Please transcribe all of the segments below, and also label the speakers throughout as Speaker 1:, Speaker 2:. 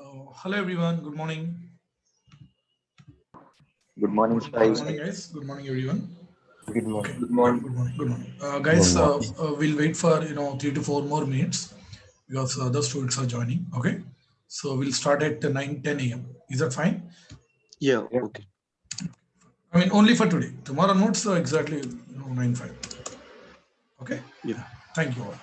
Speaker 1: Hello everyone. Good morning.
Speaker 2: Good morning,
Speaker 1: Good
Speaker 2: Sai.
Speaker 1: morning, guys. Good morning, everyone.
Speaker 3: Good
Speaker 1: Okay.
Speaker 3: morning.
Speaker 2: Good
Speaker 1: Yeah.
Speaker 2: morning.
Speaker 1: Good morning. Good morning,
Speaker 3: Good
Speaker 1: guys.
Speaker 3: morning.
Speaker 1: We'll wait for 3 to 4 more minutes because other students are joining. Okay. So we'll start at 9:10 a.m. Is that fine?
Speaker 4: Yeah,
Speaker 2: Yeah.
Speaker 4: okay.
Speaker 1: I mean, only for today. Tomorrow notes exactly 9:05. Okay.
Speaker 4: Yeah.
Speaker 1: Thank you all.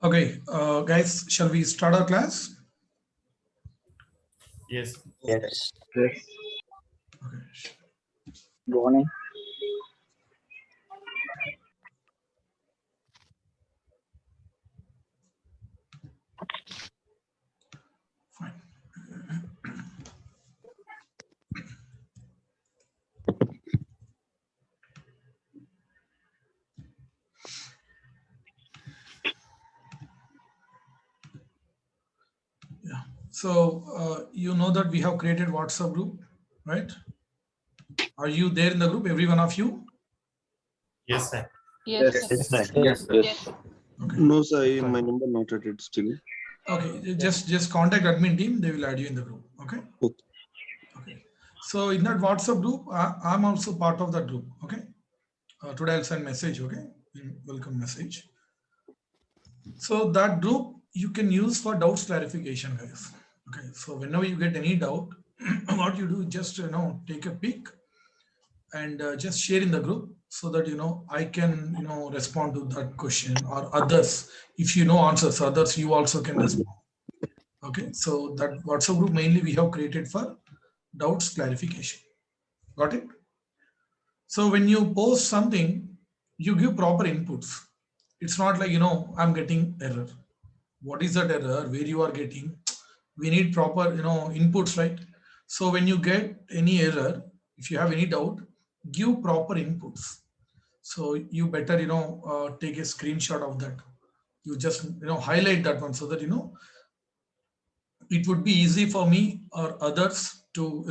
Speaker 1: Okay, guys. Shall we start our class?
Speaker 3: Yes.
Speaker 2: Yes.
Speaker 1: Okay.
Speaker 2: Good morning.
Speaker 1: Fine. Yeah. So you know that we have created WhatsApp group, right? Are you there in the group? Every one of you?
Speaker 3: Yes, sir.
Speaker 2: Yes.
Speaker 3: Yes, sir.
Speaker 2: Yes. Yes.
Speaker 1: Okay.
Speaker 4: No, sir, my number not added still.
Speaker 1: Okay. Just contact admin team. They will add you in the group. Okay.
Speaker 4: Okay.
Speaker 1: Okay. So in that WhatsApp group, I'm also part of that group. Okay. Today I'll send message. Okay. Welcome message. So that group you can use for doubts clarification, guys. Okay. So whenever you get any doubt, what you do, just take a peek and just share in the group so that I can respond to that question, or others, if you know answers, others you also can respond. Okay, so that WhatsApp group mainly we have created for doubts clarification. Got it? So when you post something, you give proper inputs. It's not like I'm getting error. What is that error, where you are getting? We need proper inputs, right? So when you get any error, if you have any doubt, give proper inputs. So you better take a screenshot of that. You just highlight that one so that it would be easy for me or others to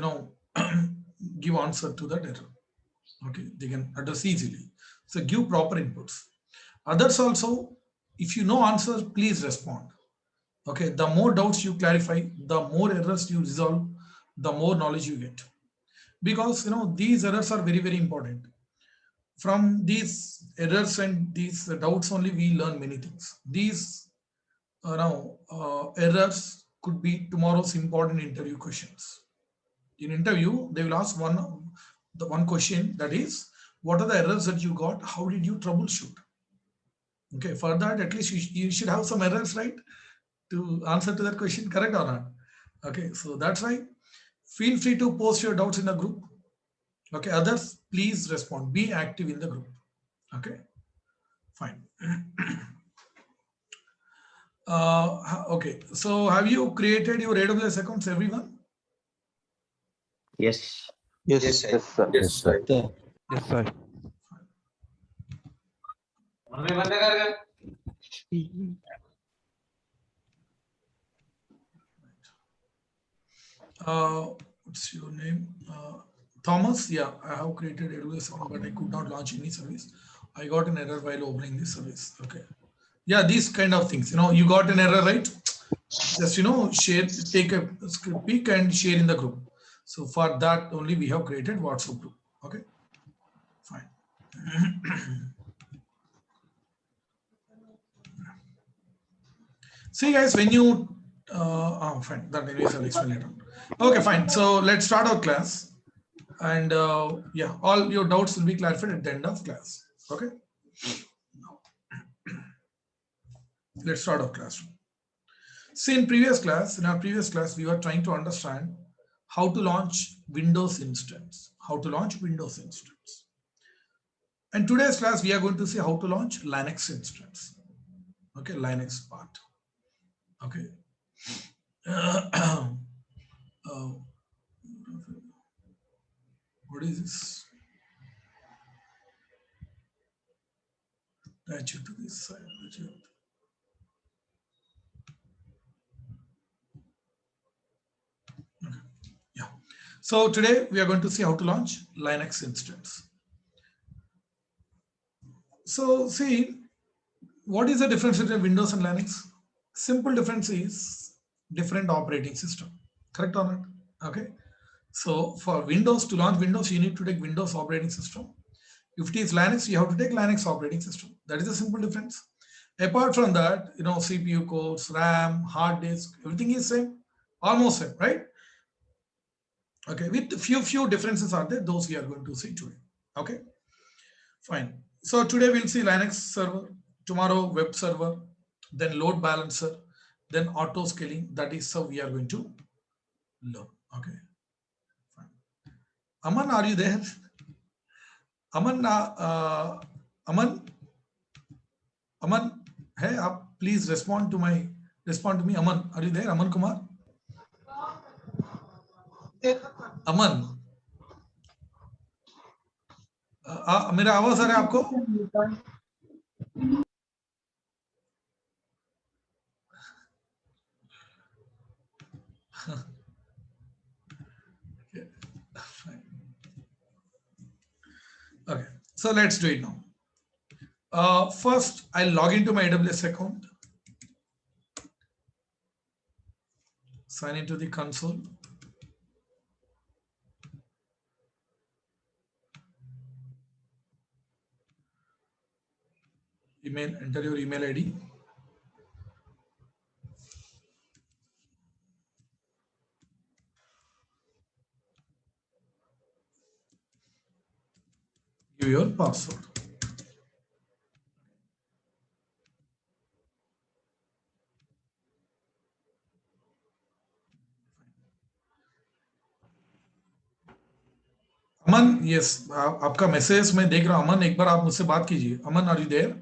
Speaker 1: give answer to that error. Okay, they can address easily. So give proper inputs. Others also, if you know answer, please respond. Okay, the more doubts you clarify, the more errors you resolve, the more knowledge you get. Because these errors are very, very important. From these errors and these doubts only we learn many things. These errors could be tomorrow's important interview questions. In interview, they will ask the one question, that is, what are the errors that you got? How did you troubleshoot? Okay, for that at least you should have some errors, right, to answer to that question, correct or not? Okay, so that's why feel free to post your doubts in the group. Okay, others please respond, be active in the group. Okay, fine. Okay, so have you created your AWS accounts, everyone?
Speaker 2: Yes.
Speaker 4: Yes.
Speaker 2: Yes, sir.
Speaker 3: Yes, sir.
Speaker 5: Yes, sir.
Speaker 1: What's your name? Thomas. Yeah, I have created AWS account, but I could not launch any service. I got an error while opening this service. Okay. Yeah, these kind of things. You got an error, right? Just share, take a peek and share in the group. So for that only we have created WhatsApp group. Okay, fine. See guys, when you fine, that anyways I'll explain later. Okay, fine. So let's start our class, and yeah, all your doubts will be clarified at the end of class. Okay, let's start our class. See, in our previous class, we were trying to understand how to launch Windows instance. How to launch Windows instance. And today's class, we are going to see how to launch Linux instance. Okay, Linux part. Okay. What is this? Attach it to this side. So today we are going to see how to launch Linux instance. So see, what is the difference between Windows and Linux? Simple difference is different operating system. Correct or not? Okay. So for Windows, to launch Windows, you need to take Windows operating system. If it is Linux, you have to take Linux operating system. That is a simple difference. Apart from that, CPU cores, RAM, hard disk, everything is same, almost same, right? Okay, with few differences are there. Those we are going to see today. Okay, fine. So today we'll see Linux server, tomorrow web server, then load balancer, then auto scaling. That is how we are going to learn. Okay, fine. Aman, are you there? Aman, Aman, Aman, hey, please respond to me. Aman, are you there? Aman Kumar? अमन मेरा आवाज आ रहा है आपको? Okay, so let's do it now. First, I'll log into my AWS account, sign into the console. Email, enter your email ID. Give your password. Aman, yes, आपका message मैं देख रहा हूं. अमन, एक बार आप मुझसे बात कीजिए. अमन, are you there?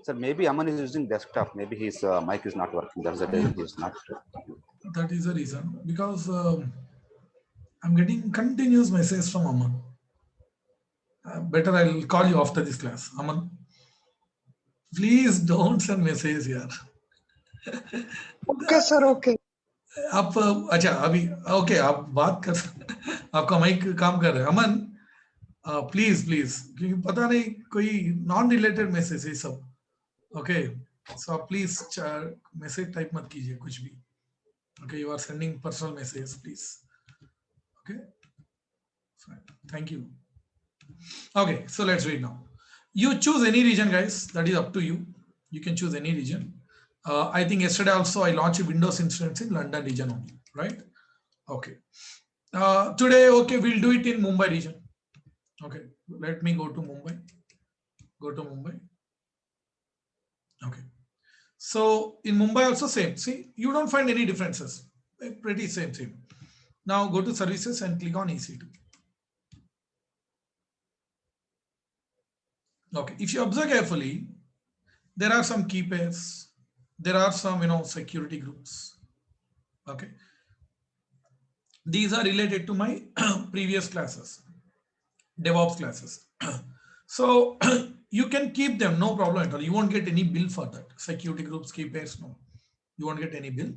Speaker 5: Sir, maybe Aman is using desktop. Maybe his mic is not working. That's the reason he is not.
Speaker 1: That is the reason, because I'm getting continuous messages from Aman. Better I'll call you after this class. Aman, please don't send messages here.
Speaker 6: Okay, sir. Okay.
Speaker 1: आप अच्छा अभी okay आप बात कर आपका mic काम कर रहा है. अमन, प्लीज क्योंकि पता नहीं कोई नॉन रिलेटेड मैसेज है सब. ओके, सो आप प्लीज मैसेज टाइप मत कीजिए कुछ भी. Okay, you are sending personal message please. Okay, thank you. Okay, so let's read now. You choose any region, guys. That is up to you. You can choose any region. I think yesterday also I launched a Windows instance in London region only, right? Okay. Today, okay, we'll do it in Mumbai region. Okay, let me go to Mumbai. Okay. So in Mumbai also same. See, you don't find any differences. Pretty same. Now go to services and click on EC2. Okay, if you observe carefully, there are some key pairs. There are some, security groups. Okay. These are related to my previous classes, DevOps classes. So you can keep them, no problem at all. You won't get any bill for that. Security groups, key pairs, no. You won't get any bill.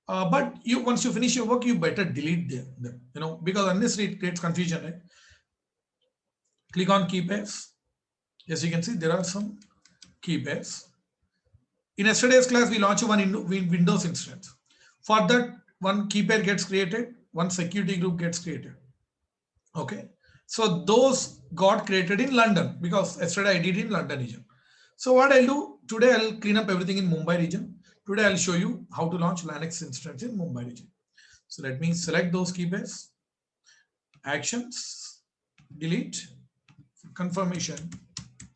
Speaker 1: But once you finish your work, you better delete them, because unless it creates confusion, right? Click on key pairs. Yes, you can see there are some key pairs. In yesterday's class, we launched one Windows instance. For that, one key pair gets created, one security group gets created. Okay, so those got created in London because yesterday I did in London region. So what I'll do today, I'll clean up everything in Mumbai region. Today I'll show you how to launch Linux instance in Mumbai region. So let me select those key pairs, actions, delete, confirmation,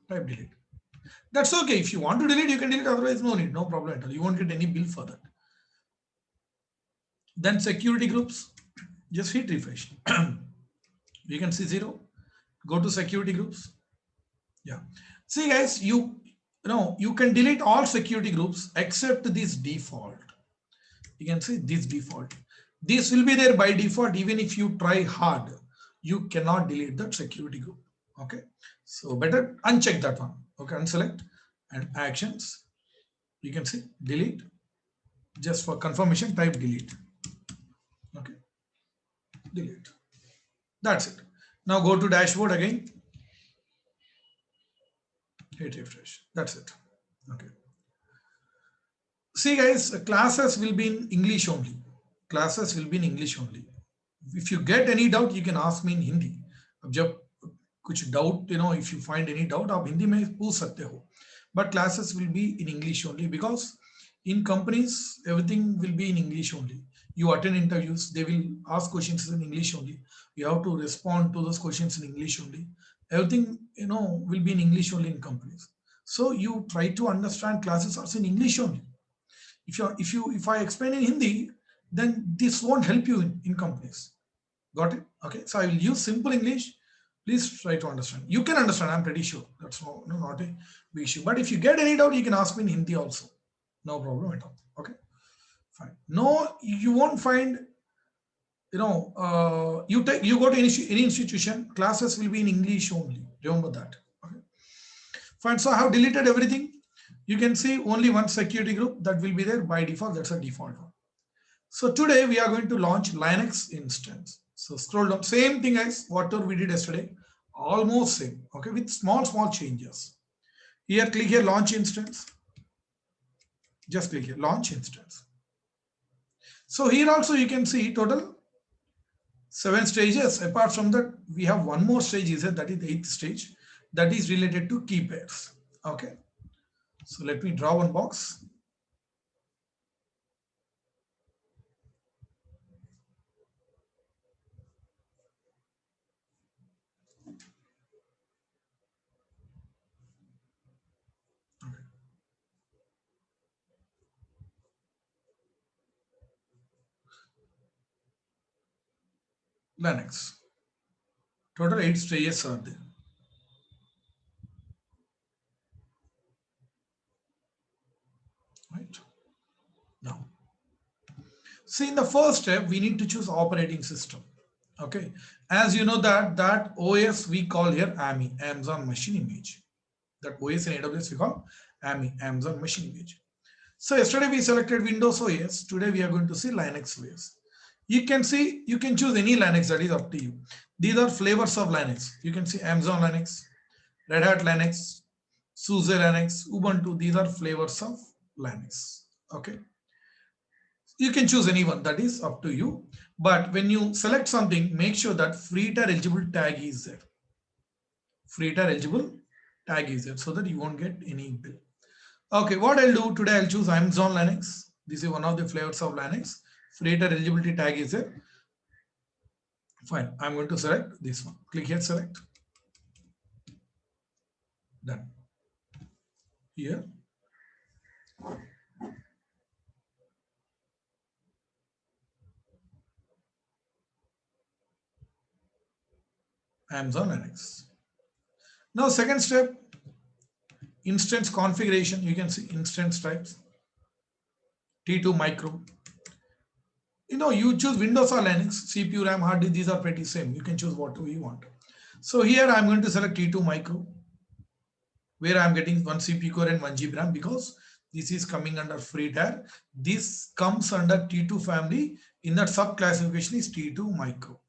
Speaker 1: type delete. That's okay. If you want to delete, you can delete. Otherwise, no need, no problem at all. You won't get any bill for that. Then security groups, just hit refresh. You can see 0. Go to security groups. Yeah. See, guys, you can delete all security groups except this default. You can see this default. This will be there by default. Even if you try hard, you cannot delete that security group. Okay. So better uncheck that one. Okay, unselect and actions. You can see delete. Just for confirmation, type delete. Okay, delete. That's it. Now go to dashboard again. Hit refresh. That's it. Okay. See guys, classes will be in English only. Classes will be in English only. If you get any doubt, you can ask me in Hindi. अब जब कुछ doubt, if you find any doubt, आप हिंदी में पूछ सकते हो. But classes will be in English only because in companies, everything will be in English only. You attend interviews, they will ask questions in English only. You have to respond to those questions in English only. Everything, will be in English only in companies. So you try to understand classes also in English only. If I explain in Hindi, then this won't help you in companies. Got it? Okay. So I will use simple English. Please try to understand. You can understand, I'm pretty sure. That's not a big issue. But if you get any doubt, you can ask me in Hindi also. No problem at all. Okay. Fine. No, you won't find, you go to any institution, classes will be in English only. Remember that. Okay. Fine. So I have deleted everything. You can see only one security group that will be there by default. That's a default one. So today we are going to launch Linux instance. So scroll down, same thing as whatever we did yesterday, almost same, okay, with small changes. Here, click here, launch instance. Just click here, launch instance. So here also you can see total 7 stages. Apart from that, we have one more stage, that is the 8th stage, that is related to key pairs. Okay. So let me draw one box. Linux. Total 8 stages are there. Right. Now, see, in the first step, we need to choose operating system. Okay. As you know that OS we call here AMI, Amazon Machine Image. That OS in AWS we call AMI, Amazon Machine Image. So yesterday we selected Windows OS. Today we are going to see Linux OS. You can choose any Linux, that is up to you. These are flavors of Linux. You can see Amazon Linux, Red Hat Linux, SUSE Linux, Ubuntu. These are flavors of Linux. Okay. You can choose any one, that is up to you. But when you select something, make sure that free tier eligible tag is there. Free tier eligible tag is there so that you won't get any bill. Okay, what I'll do today, I'll choose Amazon Linux. This is one of the flavors of Linux. Free tier eligibility tag is there. Fine, I'm going to select this one. Click here, select. Done. Here. Amazon Linux. Now, second step, instance configuration. You can see instance types. T2 micro. You choose Windows or Linux, CPU, RAM, hard disk, these are pretty same. You can choose whatever you want. So here I'm going to select T2 micro, where I'm getting 1 CPU core and 1 GB RAM because this is coming under free tier. This comes under T2 family. In that sub classification is T2 micro.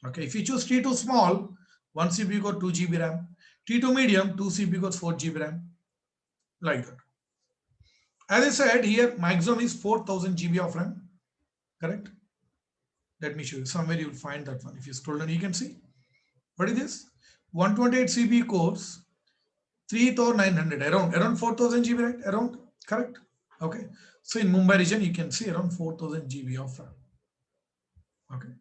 Speaker 1: Okay, if you choose T2 small, 1 CPU core, 2 GB RAM. T2 medium, 2 CPU cores, 4 GB RAM. Like that. As I said here, maximum is 4000 GB of RAM. Correct? Let me show you. Somewhere you will find that one. If you scroll down, you can see. What is this? 128 CPU cores, 3900, around 4000 GB, right? Around, correct? Okay. So in Mumbai region, you can see around 4000 GB of RAM. Okay.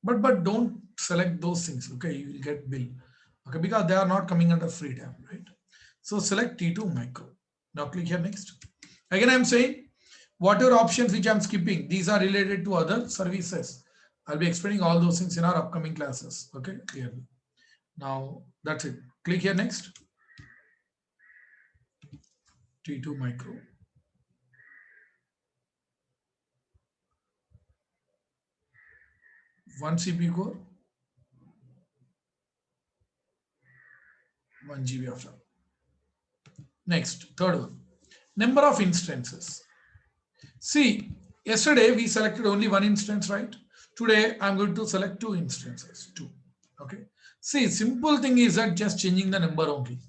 Speaker 1: But don't select those things. Okay. You will get bill. Okay. Because they are not coming under free tab, right? So select T2 micro. Now click here next. Again, I'm saying, whatever options which I'm skipping, these are related to other services. I'll be explaining all those things in our upcoming classes. Okay, clearly. Now that's it. Click here next. T2 micro. One CPU core, 1 GB of RAM. Next, third one. Number of instances. See, yesterday we selected only one instance, right? Today I'm going to select 2 instances, 2. Okay. See, simple thing is that just changing the number only.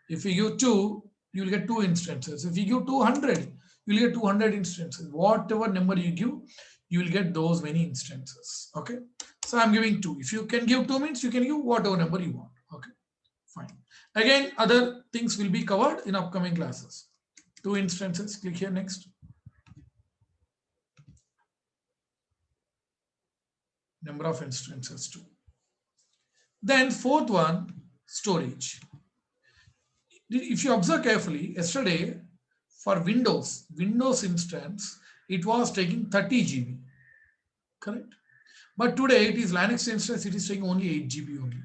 Speaker 1: If you give 2, you will get 2 instances. If you give 200, you will get 200 instances. Whatever number you give, you will get those many instances. Okay. So I'm giving 2. If you can give 2 means you can give whatever number you want. Okay. Fine. Again, other things will be covered in upcoming classes. 2 instances. Click here next. Number of instances 2. Then 4th one, storage. If you observe carefully, yesterday for Windows instance, it was taking 30 GB. Correct? But today it is Linux instance, it is taking only 8 GB only.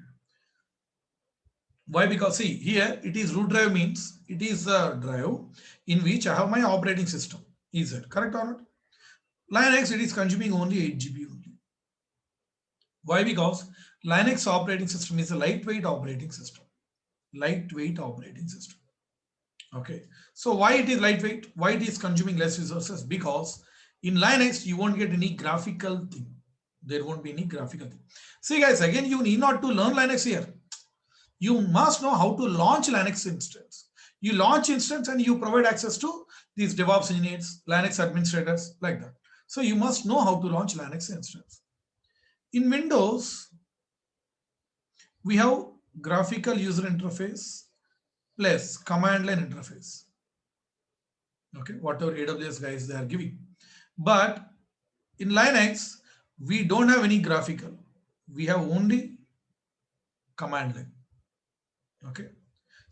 Speaker 1: Why? Because see, here it is root drive, means it is a drive in which I have my operating system. Is it correct or not? Linux, it is consuming only 8 GB only. Why? Because Linux operating system is a lightweight operating system. Lightweight operating system. Okay. So why it is lightweight? Why it is consuming less resources? Because in Linux, you won't get any graphical thing. There won't be any graphical thing. See guys, again, you need not to learn Linux here. You must know how to launch Linux instance. You launch instance and you provide access to these DevOps engineers, Linux administrators, like that. So you must know how to launch Linux instance. In Windows, we have graphical user interface plus command line interface. Okay, whatever AWS guys they are giving. But in Linux, we don't have any graphical. We have only command line. Okay.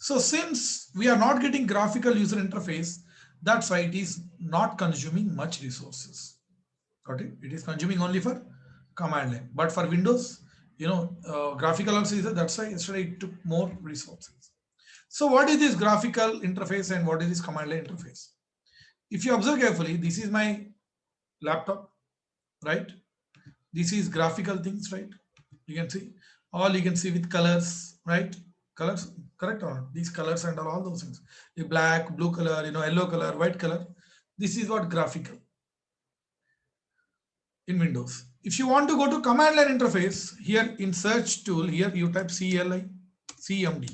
Speaker 1: So since we are not getting graphical user interface, that's why it is not consuming much resources. Okay. It is consuming only for command line. But for Windows, graphical also is there. That's why yesterday it took more resources. So what is this graphical interface and what is this command line interface? If you observe carefully, this is my laptop, right? This is graphical things, right? You can see all, you can see with colors, right? Colors, correct or not? These colors and all those things. The black, blue color, yellow color, white color. This is what graphical in Windows. If you want to go to command line interface, here in search tool, here you type CLI, CMD.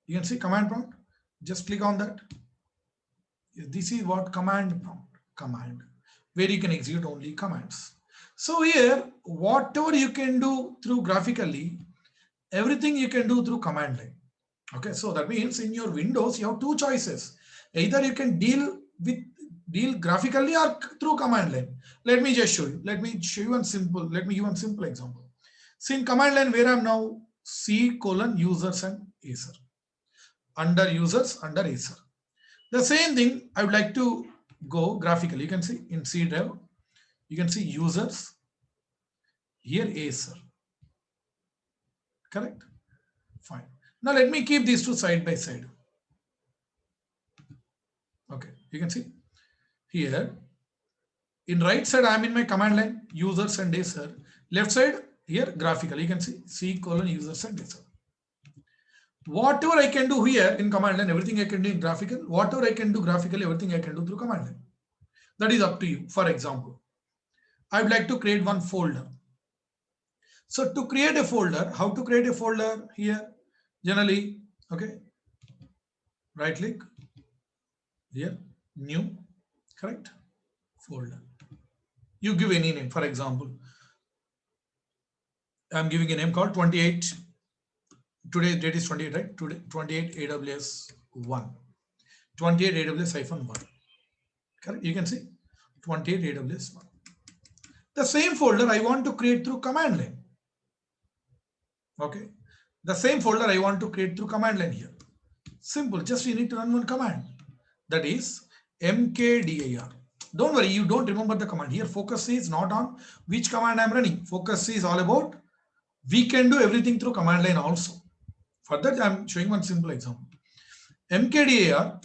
Speaker 1: You can see command prompt. Just click on that. This is what command prompt, command, where you can execute only commands. So here, whatever you can do through graphically, everything you can do through command line. Okay, so that means in your Windows, you have 2 choices. Either you can deal graphically or through command line. Let me just show you. Let me give one simple example. See, in command line, where I am now, C:users and Acer. Under users, under Acer. The same thing, I would like to go graphically. You can see in C drive, you can see users, here Acer. Correct? Fine. Now let me keep these 2 side by side. Okay, you can see here in right side, I am in my command line, users and Acer. Left side, here graphical, you can see C:users and Acer. Whatever I can do here in command line, everything I can do in graphical. Whatever I can do graphically, everything I can do through command line. That is up to you. For example, I would like to create one folder. So to create a folder, how to create a folder here? Generally, okay, right click here, new, correct, folder. You give any name. For example, I'm giving a name called 28. Today date is 28, right? Today 28 AWS 1. 28 AWS-1. Correct? You can see 28 AWS 1. The same folder I want to create through command line. Okay. The same folder I want to create through command line here. Simple. Just you need to run one command. That is mkdir. Don't worry, you don't remember the command. Here focus is not on which command I'm running. Focus is all about we can do everything through command line also. For that, I'm showing one simple example. mkdir,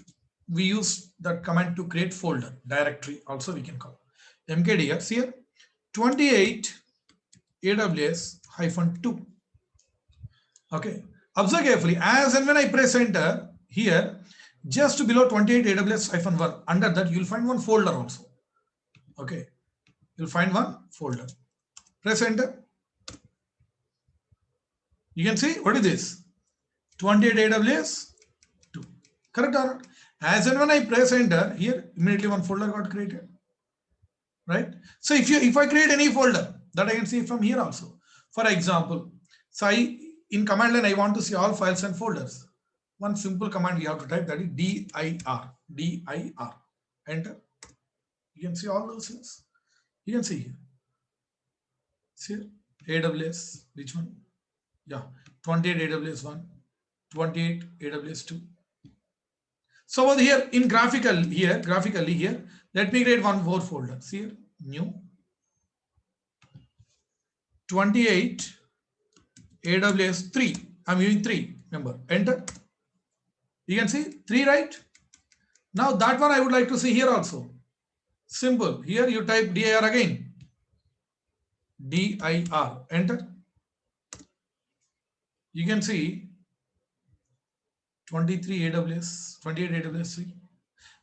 Speaker 1: we use that command to create folder, directory also we can call. mkdir, see here, 28 AWS-2. Okay, observe carefully. As and when I press enter, here, just below 28 AWS-1, under that, you'll find one folder also. Okay, You'll find one folder. Press enter. You can see what is this? 28 AWS 2. Correct or not? As and when I press enter, here immediately one folder got created. Right? So if I create any folder that I can see from here also. For example, so in command line I want to see all files and folders. One simple command we have to type, that is dir. Enter. You can see all those things. You can see here. See here, AWS, which one? Yeah, 28 AWS 1, 28 AWS 2. So over here in graphically here, let me create one more folder. See here, new 28 AWS 3. I'm using 3. Remember, enter. You can see 3, right? Now that one I would like to see here also. Simple. Here you type dir again. dir. Enter. You can see 23 AWS, 28 AWS 3.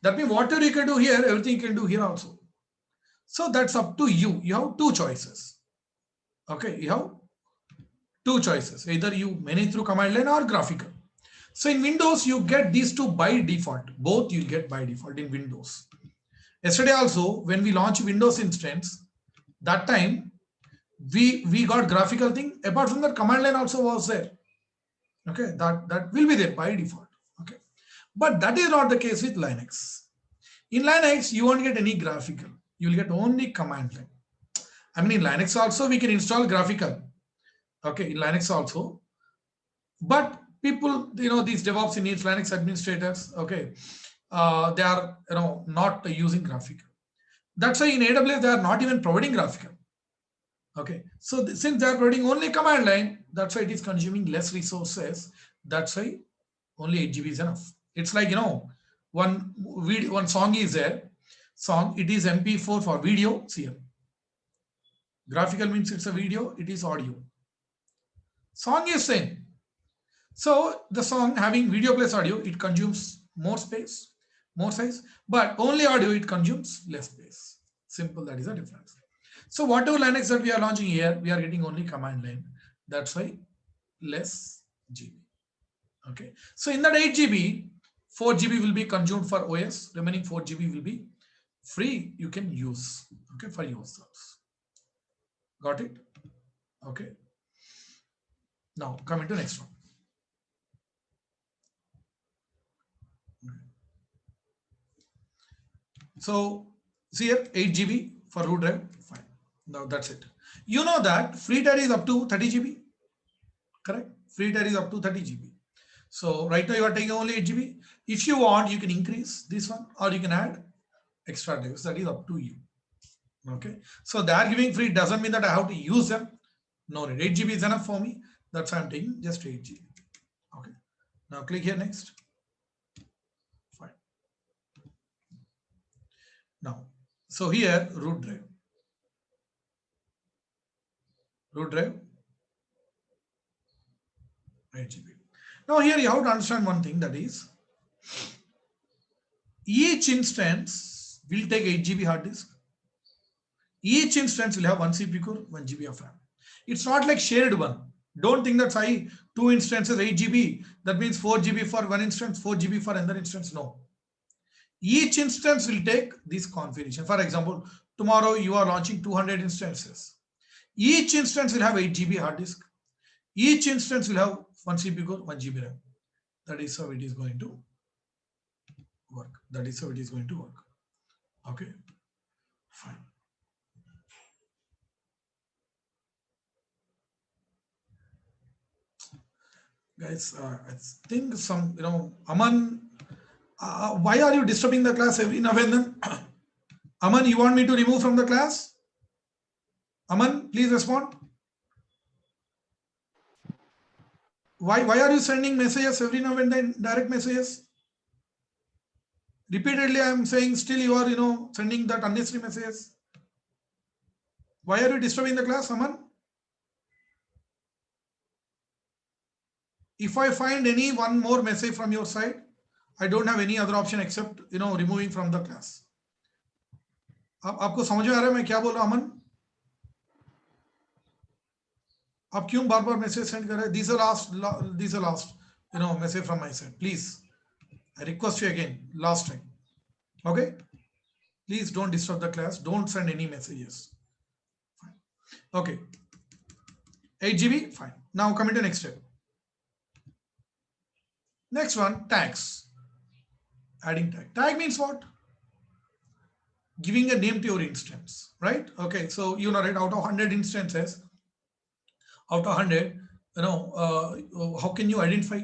Speaker 1: That means whatever you can do here, everything you can do here also. So that's up to you. You have two choices. Okay, you have two choices. Either you manage through command line or graphical. So in Windows, you get these two by default. Both you'll get by default in Windows. Yesterday also, when we launched Windows instance, that time we got graphical thing. Apart from that, command line also was there. Okay, that will be there by default. Okay, but that is not the case with Linux. In Linux, you won't get any graphical. You will get only command line. I mean, in Linux also we can install graphical. Okay, in Linux also, but people, these DevOps engineers, Linux administrators, okay, they are not using graphical. That's why in AWS they are not even providing graphical. Okay, so since they are providing only command line, that's why it is consuming less resources. That's why only 8 GB is enough. It's like one song is there. Song, it is MP4 for video. See here. Graphical means it's a video, it is audio. Song is same. So the song having video plus audio, it consumes more space, more size, but only audio, it consumes less space. Simple, that is the difference. So whatever Linux that we are launching here, we are getting only command line. That's why less GB. Okay. So in that 8 GB, 4 GB will be consumed for OS. Remaining 4 GB will be free. You can use, okay, for yourselves. Got it? Okay. Now coming to next one. So see here, 8 GB for root drive. Fine. Now that's it. You know that free tier is up to 30 GB. Correct? Free tier is up to 30 GB. So right now you are taking only 8 GB. If you want, you can increase this one or you can add extra drives. That is up to you. Okay. So they are giving free doesn't mean that I have to use them. No, 8 GB is enough for me. That's why I'm taking just 8 GB. Okay. Now click here next. Fine. Now, so here root drive. Root drive 8 GB. Now here you have to understand one thing, that is each instance will take 8 GB hard disk. Each instance will have 1 CPU core, 1 GB of RAM. It's not like shared one. Don't think that two instances 8 GB, that means 4 GB for one instance, 4 GB for another instance. No. Each instance will take this configuration. For example, tomorrow you are launching 200 instances. Each instance will have 8 GB hard disk. Each instance will have 1 CPU core, 1 GB RAM. That is how it is going to work. That is how it is going to work. Okay, fine. Guys, I think some, Aman, why are you disturbing the class every now and then? Aman, you want me to remove from the class? Aman, please respond. Why are you sending messages every now and then, direct messages? Repeatedly, I am saying still you are, sending that unnecessary messages. Why are you disturbing the class, Aman? If I find any one more message from your side, I don't have any other option except, removing from the class. आपको समझ में आ रहा है मैं क्या बोल रहा हूं अमन? आप क्यों बार बार मैसेज सेंड कर रहे हैं? These are last message from my side. Please, I request you again, last time. Okay, please don't disturb the class. Don't send any messages. Fine. Okay, 8 GB, fine. Now coming to next step. Next one, tags. Adding tag. Tag means what? Giving a name to your instance, right? Okay, so right, out of 100 instances, out of 100, how can you identify,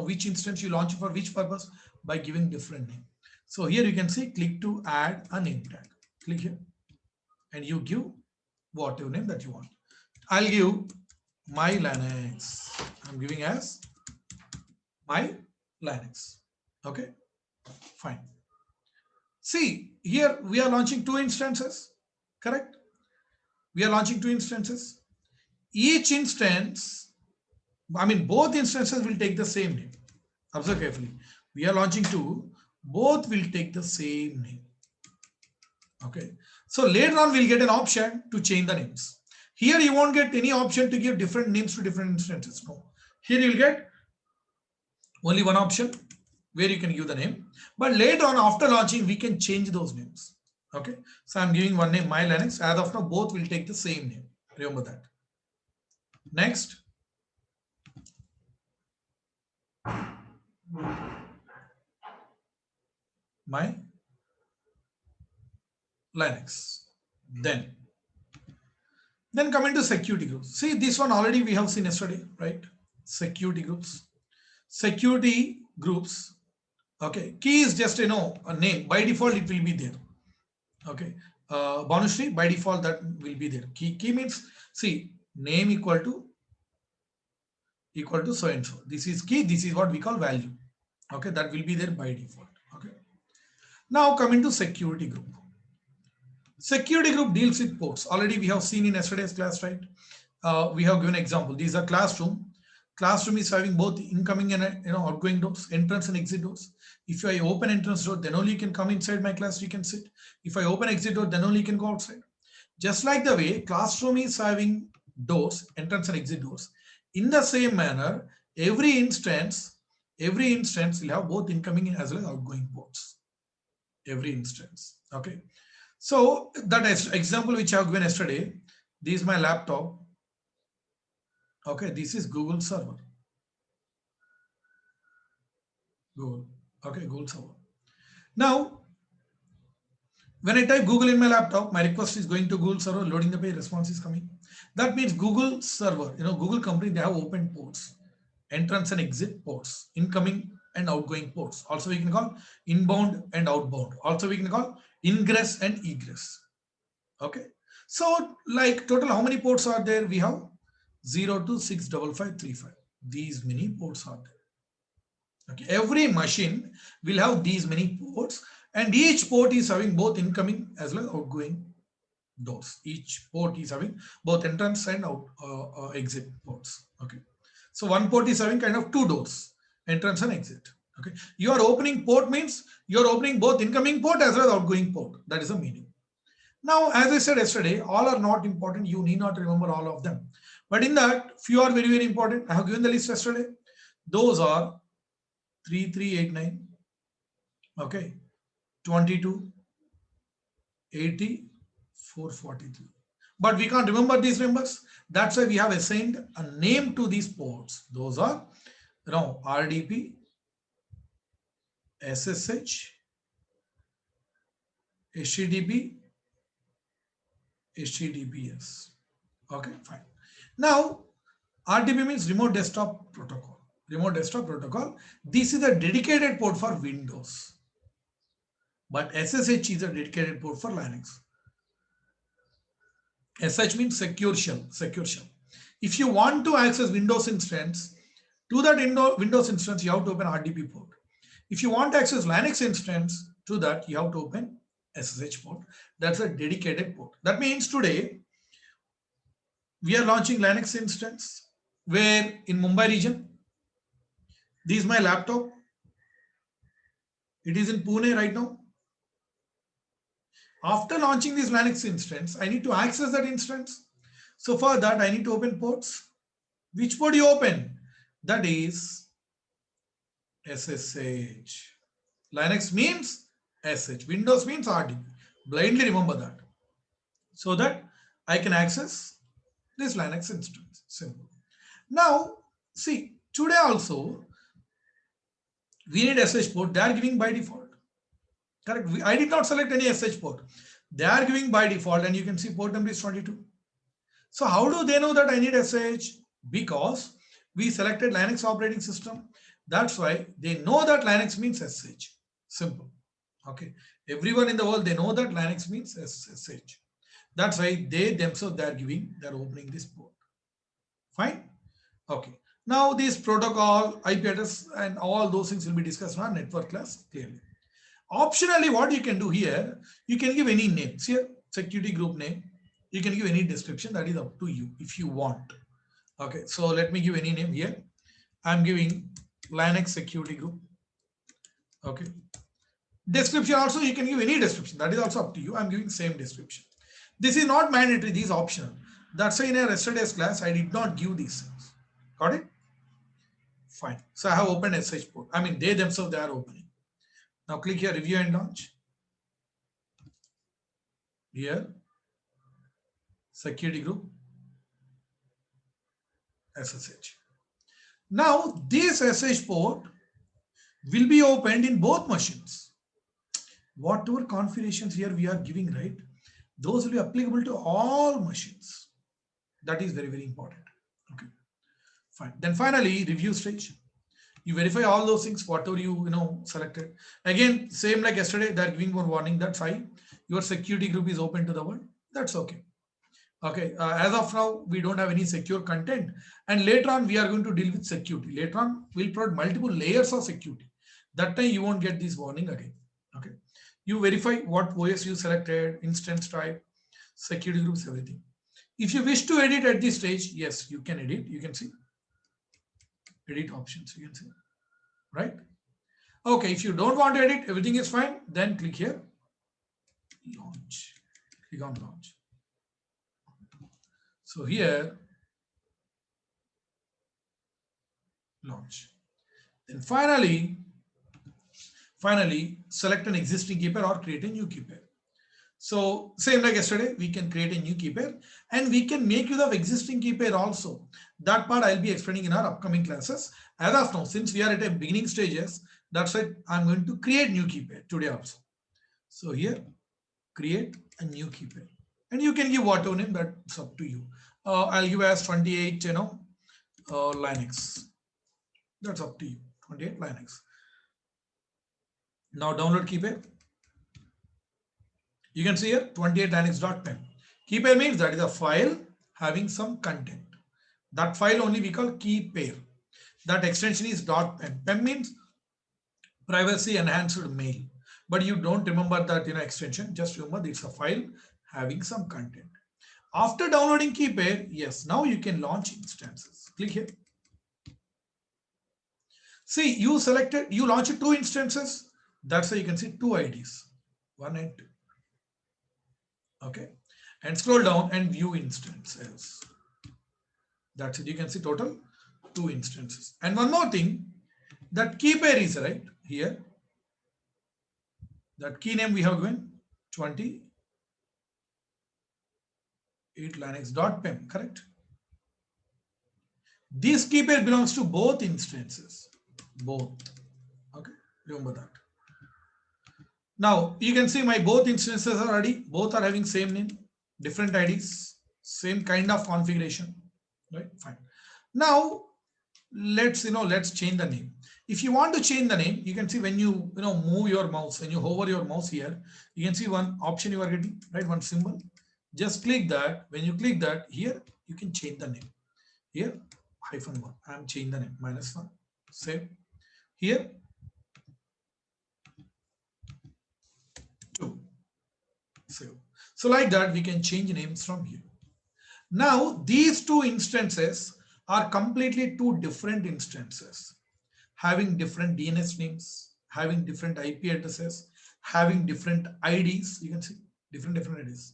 Speaker 1: which instance you launch for which purpose? By giving different name. So here you can see, click to add a name tag. Click here, and you give whatever name that you want. I'll give my Linux. I'm giving as my Linux. Okay, fine. See, here we are launching 2 instances, correct? We are launching 2 instances. Each instance, both instances will take the same name. Observe carefully. We are launching 2, both will take the same name. Okay. So later on, we'll get an option to change the names. Here you won't get any option to give different names to different instances. No. Here you'll get only one option where you can give the name. But later on, after launching, we can change those names. Okay. So I'm giving one name, my Linux. As of now, both will take the same name. Remember that. Next. My Linux. Then coming to security groups. See, this one already we have seen yesterday, right? Security groups. Security groups. Okay. Key is just a name. By default, it will be there. Okay. Bonusly, by default, that will be there. Key means, see, name equal to so and so. This is key. This is what we call value. Okay. That will be there by default. Okay. Now coming to security group. Security group deals with ports. Already we have seen in yesterday's class, right? We have given example. These are classroom. Classroom is having both incoming and outgoing doors, entrance and exit doors. If I open entrance door, then only you can come inside my class, you can sit. If I open exit door, then only you can go outside. Just like the way classroom is having doors, entrance and exit doors. In the same manner, every instance will have both incoming as well as outgoing ports. Every instance. Okay. So that example which I have given yesterday, this is my laptop. Okay, this is Google server. Google. Okay, Google server. Now, when I type Google in my laptop, my request is going to Google server, loading the page, response is coming. That means Google server, Google company, they have open ports, entrance and exit ports, incoming and outgoing ports. Also, we can call inbound and outbound. Also, we can call ingress and egress. Okay. So, like total, how many ports are there? We have 0 to 65535. These many ports are there. Okay. Every machine will have these many ports, and each port is having both incoming as well as outgoing doors. Each port is having both entrance and exit ports. Okay. So one port is having kind of 2 doors, entrance and exit. Okay. Your opening port means you're opening both incoming port as well as outgoing port. That is the meaning. Now, as I said yesterday, all are not important. You need not remember all of them. But in that, few are very, very important. I have given the list yesterday. Those are 3389, okay, 22, 80, 443. But we can't remember these numbers. That's why we have assigned a name to these ports. Those are, RDP, SSH, HTTP, HTTPS. Okay, fine. Now, RDP means remote desktop protocol. Remote desktop protocol. This is a dedicated port for Windows. But SSH is a dedicated port for Linux. SSH means secure shell. Secure shell. If you want to access Windows instance, to that Windows instance, you have to open RDP port. If you want to access Linux instance, to that, you have to open SSH port. That's a dedicated port. That means today, we are launching Linux instance where in Mumbai region, this is my laptop. It is in Pune right now. After launching this Linux instance, I need to access that instance. So for that, I need to open ports. Which port you open? That is SSH. Linux means SH. Windows means RDP. Blindly remember that. So that I can access this Linux instance. Simple. Now, see, today also, we need SH port. They are giving by default. Correct. I did not select any SH port. They are giving by default, and you can see port number is 22. So how do they know that I need SH? Because we selected Linux operating system. That's why they know that Linux means SH. Simple. Okay. Everyone in the world, they know that Linux means SSH. That's why they themselves, they're opening this port. Fine. Okay. Now this protocol, IP address, and all those things will be discussed in our network class clearly. Optionally, what you can do here, you can give any name. See here, security group name. You can give any description, that is up to you if you want. Okay, so let me give any name here. I'm giving Linux security group. Okay. Description also, you can give any description. That is also up to you. I'm giving same description. This is not mandatory. This is optional. That's why in our yesterday's class, I did not give these things. Got it? Fine. So I have opened SH port. I mean, they themselves, they are opening. Now click here, review and launch. Here, security group, SSH. Now this SSH port will be opened in both machines. Whatever configurations here we are giving, right? Those will be applicable to all machines. That is very, very important. Okay, fine. Then finally, review stage. You verify all those things, whatever you selected. Again, same like yesterday, they're giving one warning. That's fine. Your security group is open to the world. That's okay. Okay. As of now, we don't have any secure content, and later on we are going to deal with security. Later on, we'll provide multiple layers of security. That time you won't get this warning again. Okay. You verify what OS you selected, instance type, security groups, everything. If you wish to edit at this stage, yes, you can edit. You can see edit options. You can see, right? Okay. If you don't want to edit, everything is fine. Then click here, launch. Click on launch. So here, launch. Then finally, select an existing key pair or create a new key pair. So same like yesterday, we can create a new key pair and we can make use of existing key pair also. That part I'll be explaining in our upcoming classes. As of now, since we are at a beginning stages, that's why I'm going to create new key pair today also. So here, create a new key pair. And you can give whatever name, that's up to you. I'll give as 28, Linux. That's up to you, 28 Linux. Now download key pair. You can see here 28 linux.pem. Key pair means that is a file having some content. That file only we call key pair. That extension is .pem. Pem means privacy enhanced mail. But you don't remember that extension. Just remember it's a file having some content. After downloading key pair, yes, now you can launch instances. Click here. See, you launched 2 instances. That's why you can see 2 IDs, 1 and 2. Okay, and scroll down and view instances. That's it. You can see total 2 instances. And one more thing, that key pair is right here. That key name we have given 28 linux.pem, correct? This key pair belongs to both instances. Both. Okay, remember that. Now you can see my both instances are ready. Both are having same name, different IDs, same kind of configuration. Right? Fine. Now let's change the name. If you want to change the name, you can see when you move your mouse, when you hover your mouse here, you can see one option you are getting, right? One symbol. Just click that. When you click that, here you can change the name. Here -1. I'm changing the name -1. Save. Here 2. Save. So like that we can change names from here. Now these 2 instances are completely 2 different instances, having different DNS names, having different IP addresses, having different IDs. You can see Different IDs.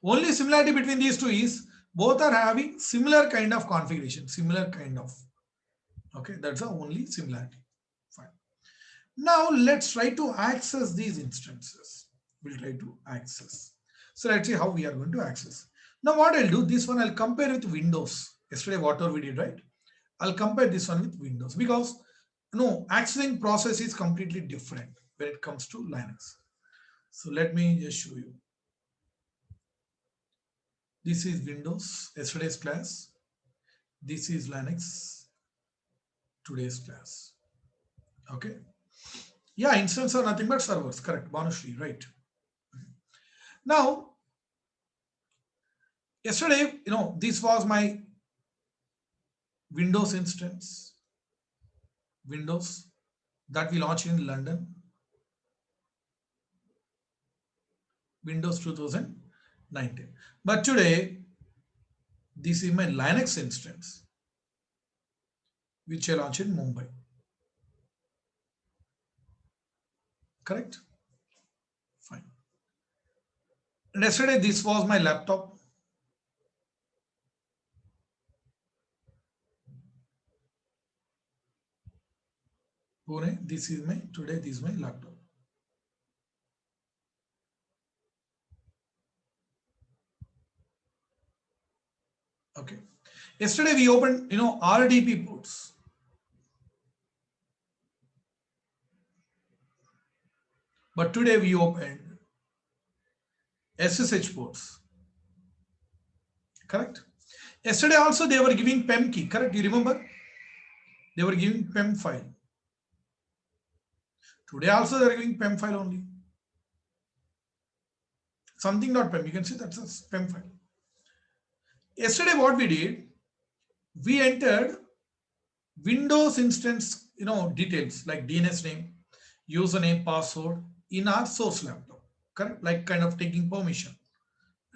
Speaker 1: Only similarity between these two is both are having similar kind of configuration, similar kind of. Okay, that's the only similarity. Fine. Now let's try to access these instances. We'll try to access. So let's see how we are going to access. Now what I'll do, this one I'll compare with Windows. Yesterday, whatever we did, right? I'll compare this one with Windows because accessing process is completely different when it comes to Linux. So let me just show you. This is Windows, yesterday's class. This is Linux, today's class. Okay. Yeah, instance are nothing but servers. Correct. Banushree, right. Now, yesterday, this was my Windows instance. Windows that we launched in London. Windows 2019. But today, this is my Linux instance, which I launched in Mumbai. Correct? Fine. And yesterday, this was my laptop. Pune, this is this is my laptop. Okay. Yesterday we opened, RDP ports. But today we opened SSH ports. Correct? Yesterday also they were giving PEM key. Correct? You remember? They were giving PEM file. Today also they are giving PEM file only. Something.pem. You can see that's a PEM file. Yesterday what we did, we entered Windows instance, details like DNS name, username, password in our source laptop. Correct? Like kind of taking permission.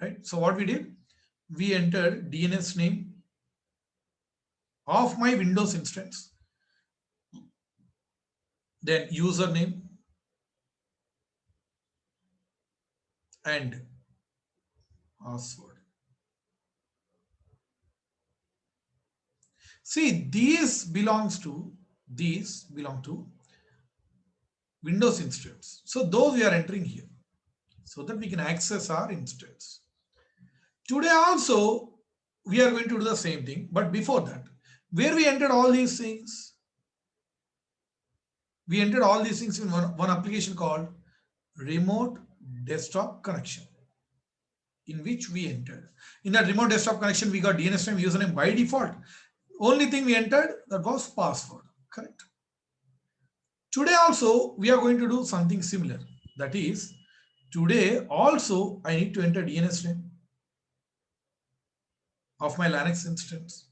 Speaker 1: Right? So what we did, we entered DNS name of my Windows instance, then username and password. See, these belong to Windows instance. So those we are entering here so that we can access our instance. Today also we are going to do the same thing, but before that, where we entered all these things, we entered all these things in one application called remote desktop connection, in which we entered. In that remote desktop connection, we got DNS name, username by default. Only thing we entered that was password. Correct? Today also we are going to do something similar. That is, today also I need to enter DNS name of my Linux instance.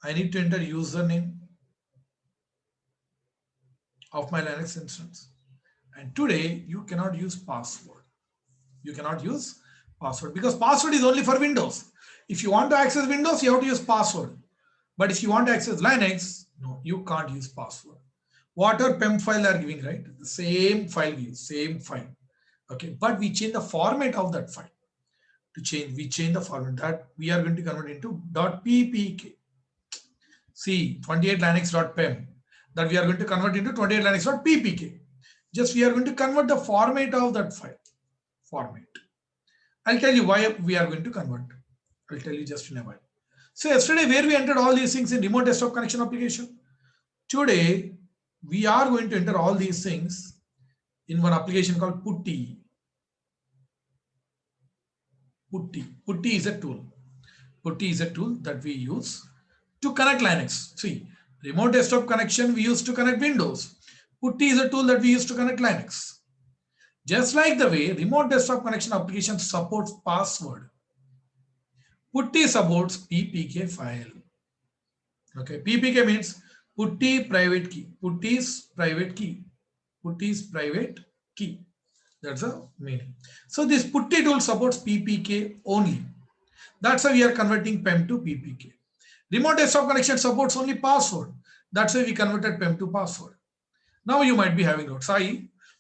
Speaker 1: I need to enter username of my Linux instance. And today you cannot use password. You cannot use password because password is only for Windows. If you want to access Windows, you have to use password. But if you want to access Linux, no, you can't use password. Whatever PEM file they are giving, right? The same file we use, same file. Okay, but we change the format of that file. We change the format that we are going to convert into .ppk. See, 28linux.pem that we are going to convert into 28linux.ppk. Just we are going to convert the format of that file. Format. I'll tell you why we are going to convert. I'll tell you just in a while. So yesterday where we entered all these things in remote desktop connection application, today we are going to enter all these things in one application called Putty. Putty is a tool. Putty is a tool that we use to connect Linux. See, remote desktop connection we use to connect Windows. Putty is a tool that we use to connect Linux. Just like the way remote desktop connection application supports password, Putty supports PPK file. Okay, PPK means Putty private key. Putty's private key. Putty's private key. That's the meaning. So this Putty tool supports PPK only. That's why we are converting PEM to PPK. Remote desktop connection supports only password. That's why we converted PEM to password. Now you might be having notes.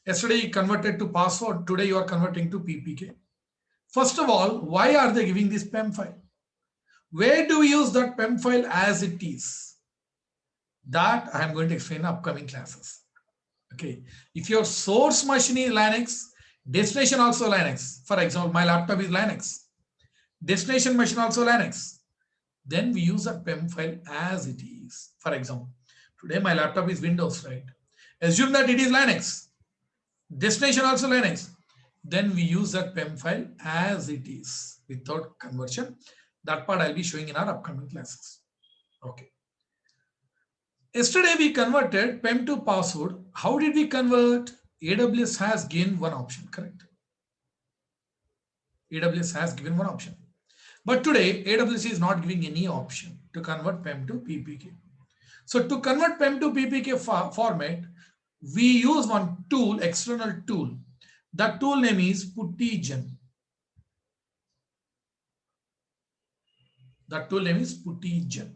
Speaker 1: Yesterday you converted to password. Today you are converting to PPK. First of all, why are they giving this PEM file? Where do we use that PEM file as it is? That I am going to explain in upcoming classes. Okay. If your source machine is Linux, destination also Linux. For example, my laptop is Linux. Destination machine also Linux. Then we use a PEM file as it is. For example, today my laptop is Windows, right? Assume that it is Linux. Destination also Linux. Then we use that PEM file as it is without conversion. That part I'll be showing in our upcoming classes. Okay. Yesterday we converted PEM to password. How did we convert? AWS has given one option, correct? AWS has given one option. But today AWS is not giving any option to convert PEM to PPK. So to convert PEM to PPK format, we use one tool, external tool. That tool name is PuttyGen. That tool name is PuttyGen.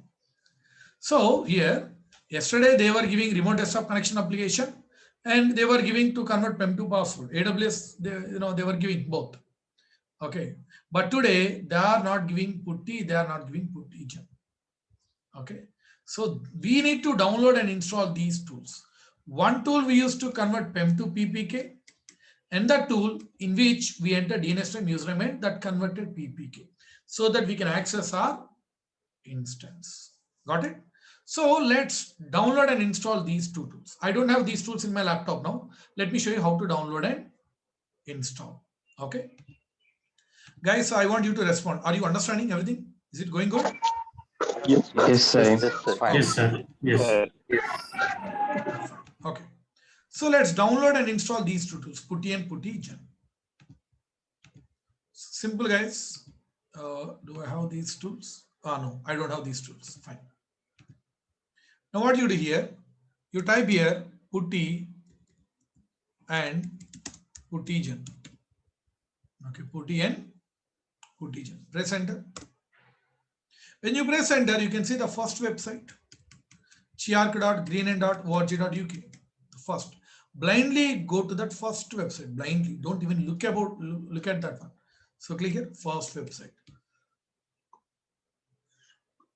Speaker 1: So here, yesterday they were giving remote desktop connection application, and they were giving to convert PEM to password. AWS, they were giving both. Okay, but today they are not giving Putty, they are not giving PuttyGen. Okay, so we need to download and install these tools. One tool we use to convert PEM to PPK, and the tool in which we enter DNS name username that converted PPK, so that we can access our instance. Got it? So let's download and install these two tools. I don't have these tools in my laptop now. Let me show you how to download and install. Okay. Guys, so I want you to respond. Are you understanding everything? Is it going good?
Speaker 4: Yes.
Speaker 2: Yes, sir.
Speaker 5: It's fine.
Speaker 3: Yes, sir. Yes.
Speaker 1: Okay. So let's download and install these two tools, Putty and PuttyGen. Simple, guys. Do I have these tools? No, I don't have these tools. Fine. Now what you do here, you type here Putty and PuttyGen. Okay, Putty and PuttyGen. Press enter. When you press enter, you can see the first website, chiark.greenend.org.uk. The first. Blindly go to that first website. Blindly. Don't even look at that one. So click here, first website.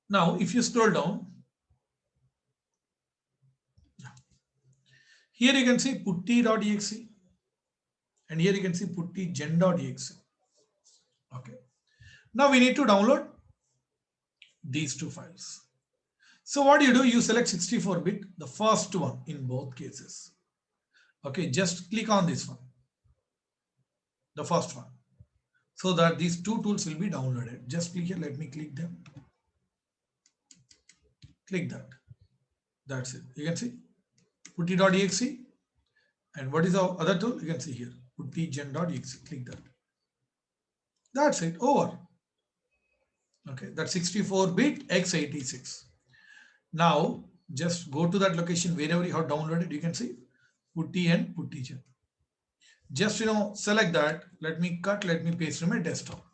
Speaker 1: Now, if you scroll down, here you can see putty.exe, and here you can see puttygen.exe. Okay. Now we need to download these two files. So what do? You select 64-bit, the first one in both cases. Okay, just click on this one, the first one, so that these two tools will be downloaded. Just click here, let me click them. Click that. That's it. You can see putty.exe. And what is the other tool? You can see here, puttygen.exe. Click that. That's it. Over. Okay, that's 64-bit x86. Now, just go to that location wherever you have downloaded. You can see Putty and PuttyGen. Just, select that. Let me cut, let me paste in my desktop,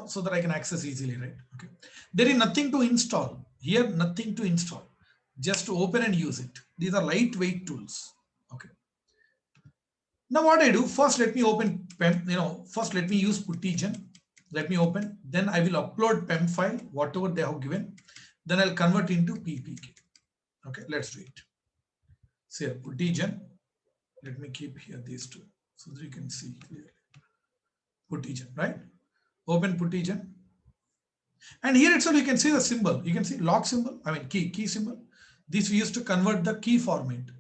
Speaker 1: so that I can access easily, right? Okay. There is nothing to install. Here, nothing to install. Just to open and use it. These are lightweight tools. Okay. Now what I do, first let me open PEM, first let me use PuttyGen. Let me open, then I will upload PEM file, whatever they have given. Then I'll convert into PPK. Okay, let's do it. So here, PuttyGen. Let me keep here these two so that you can see clearly. PuttyGen, right? Open PuttyGen. And here itself you can see the symbol. You can see lock symbol, key symbol. This we used to convert the key format.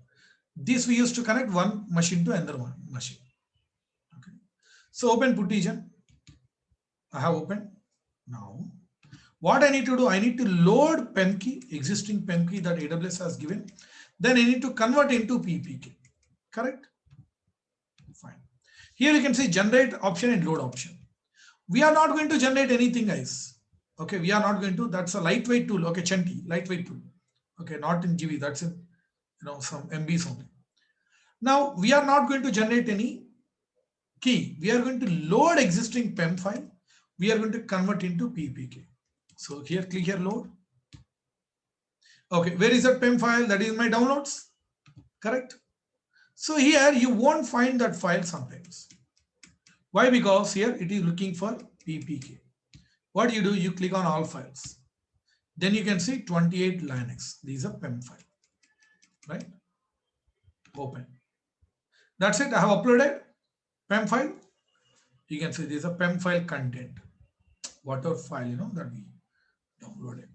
Speaker 1: This we used to connect one machine to another one machine. Okay. So open PuttyGen. I have opened. Now, what I need to do, I need to load PEM key, existing PEM key that AWS has given. Then I need to convert into PPK. Correct? Fine. Here you can see generate option and load option. We are not going to generate anything, guys. Okay, we are not going to. That's a lightweight tool. Okay, Chanti, lightweight tool. Okay, not in GB. That's in some MBs only. Now we are not going to generate any key. We are going to load existing PEM file. We are going to convert into PPK. So here, click here, load. Okay, where is that PEM file? That is my downloads. Correct. So here you won't find that file sometimes. Why? Because here it is looking for PPK. What you do, you click on all files. Then you can see 28 Linux. These are PEM file, right? Open. That's it. I have uploaded PEM file. You can see this is a PEM file content. Whatever file, that we downloaded.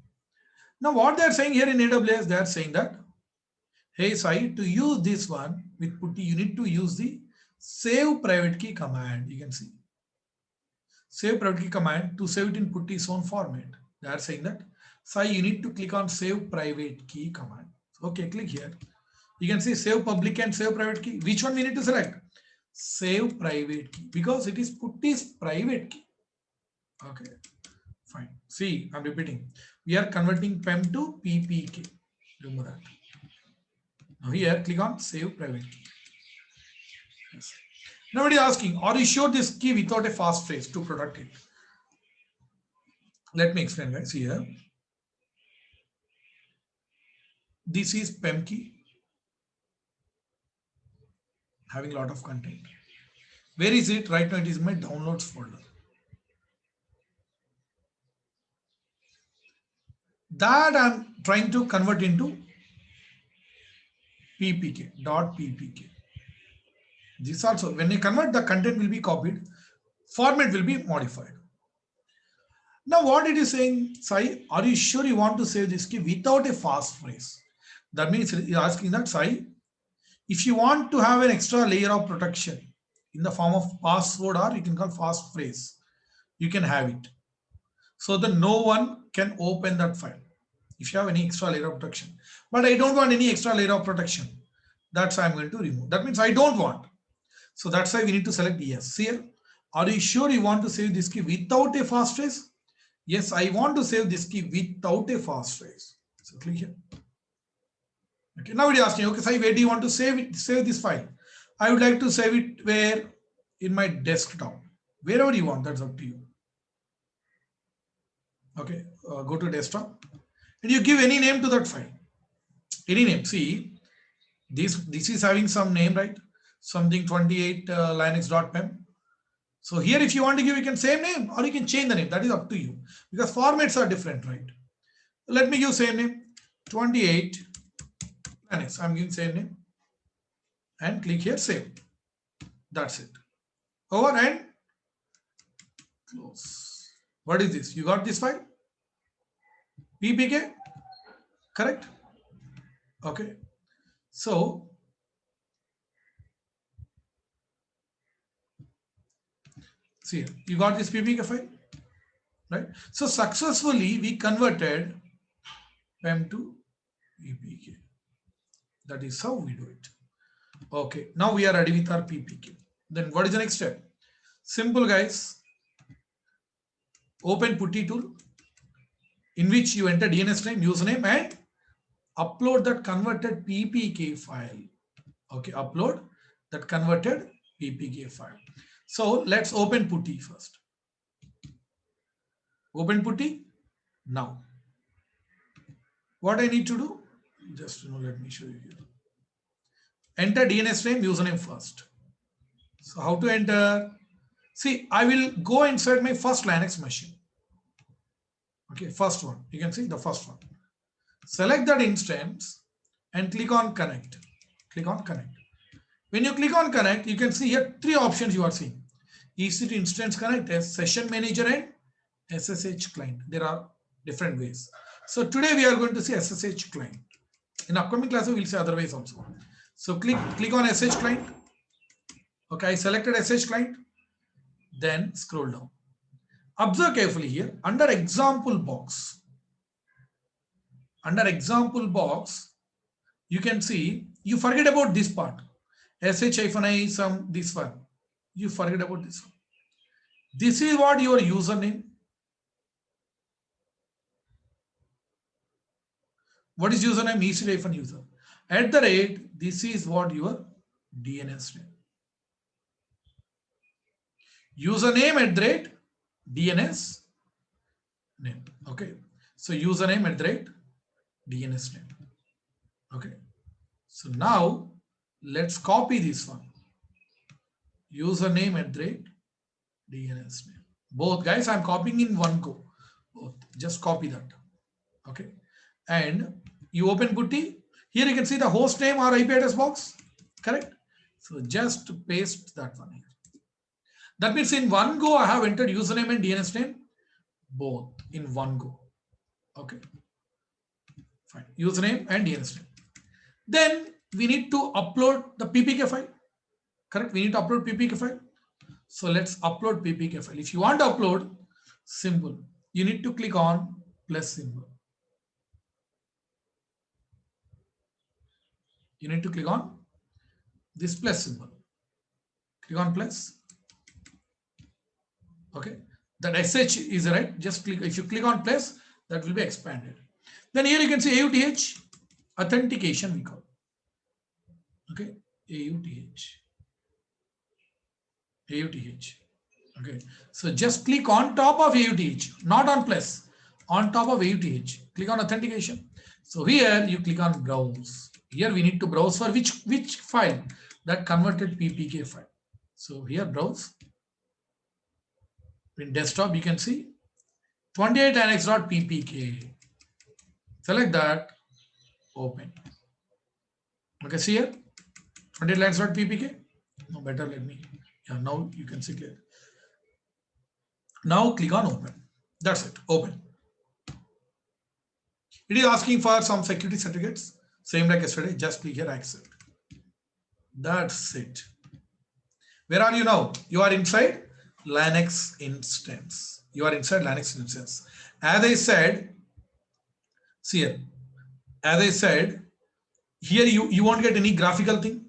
Speaker 1: Now what they're saying here in AWS, they're saying that, hey Sai, to use this one with putty, you need to use the save private key command. You can see save private key command to save it in putty's own format. They are saying that, Sai, you need to click on save private key command. Okay, click here. You can see save public and save private key. Which one we need to select? Save private key, because it is putty's private key. Okay, fine. See, I'm repeating. We are converting PEM to PPK. Remember that. Now here, click on save private key. Yes. Now it is asking, are you sure this key without a fast phrase to protect it? Let me explain, guys. Here, this is PEM key, having a lot of content. Where is it? Right now it is in my downloads folder. That I'm trying to convert into PPK. This also, when you convert, the content will be copied, format will be modified. Now what it is saying, Sai, are you sure you want to save this key without a fast phrase? That means you're asking that, Sai, if you want to have an extra layer of protection in the form of password, or you can call fast phrase, you can have it, so that no one can open that file if you have any extra layer of protection. But I don't want any extra layer of protection. That's why I'm going to remove. That means I don't want. So that's why we need to select yes. Here, are you sure you want to save this key without a fast phrase? Yes, I want to save this key without a fast phrase. So click here. Okay, now it is asking, okay, Sai, where do you want to save it? Save this file. I would like to save it where? In my desktop. Wherever you want, that's up to you. Okay, go to desktop and you give any name to that file. Any name. See, this is having some name, right? Something 28 linux.pem. So here, if you want to give, you can same name or you can change the name. That is up to you, because formats are different, right? Let me give same name, 28 Linux. I'm giving same name and click here, save. That's it. Over and close. What is this? You got this file? PPK, correct? Okay. So see, you got this PPK file, right? So successfully we converted PEM to PPK. That is how we do it. Okay, now we are ready with our PPK. Then what is the next step? Simple, guys. Open Putty tool, in which you enter DNS name, username, and upload that converted PPK file. Okay, upload that converted PPK file. So let's open Putty first. Open Putty. Now, what I need to do? Just let me show you here. Enter DNS name, username first. So how to enter? See, I will go inside my first Linux machine. Okay, first one. You can see the first one. Select that instance and click on connect. Click on connect. When you click on connect, you can see here 3 options you are seeing. EC2 instance connect as session manager and SSH client. There are different ways. So today we are going to see SSH client. In upcoming classes, we will see other ways also. So click on SSH client. Okay, I selected SSH client. Then scroll down. Observe carefully here under example box. Under example box, you can see you forget about this part. sh-i some this one. You forget about this one. This is what your username. What is username? EC-user. At the rate, this is what your DNS name. Username at the rate DNS name. Okay. So username at the rate DNS name. Okay. So now Let's copy this one. Username at the DNS name. Both guys, I'm copying in one go. Both. Just copy that. Okay. And you open Putty. Here you can see the host name or IP address box. Correct. So just paste that one here. That means in one go, I have entered username and DNS name. Both in one go. Okay. Fine. Username and DNS name. Then we need to upload the PPK file. Correct. We need to upload PPK file. So let's upload PPK file. If you want to upload, simple. You need to click on plus symbol. You need to click on this plus symbol. Click on plus. Okay. That SH is right. Just click. If you click on plus, that will be expanded. Then here you can see AUTH authentication we call. Okay. AUTH. AUTH. Okay. So just click on top of AUTH, not on plus, on top of AUTH. Click on authentication. So here you click on browse. Here we need to browse for which file, that converted PPK file. So here browse. In desktop you can see 28annex.ppk. Select that, open. Okay, see here 28annex.ppk. No, better let me. Yeah, now you can see clear. Now click on open. That's it. Open. It is asking for some security certificates. Same like yesterday. Just click here, accept. That's it. Where are you now? You are inside Linux instance. You are inside Linux instance. As I said, see here. As I said, here you won't get any graphical thing.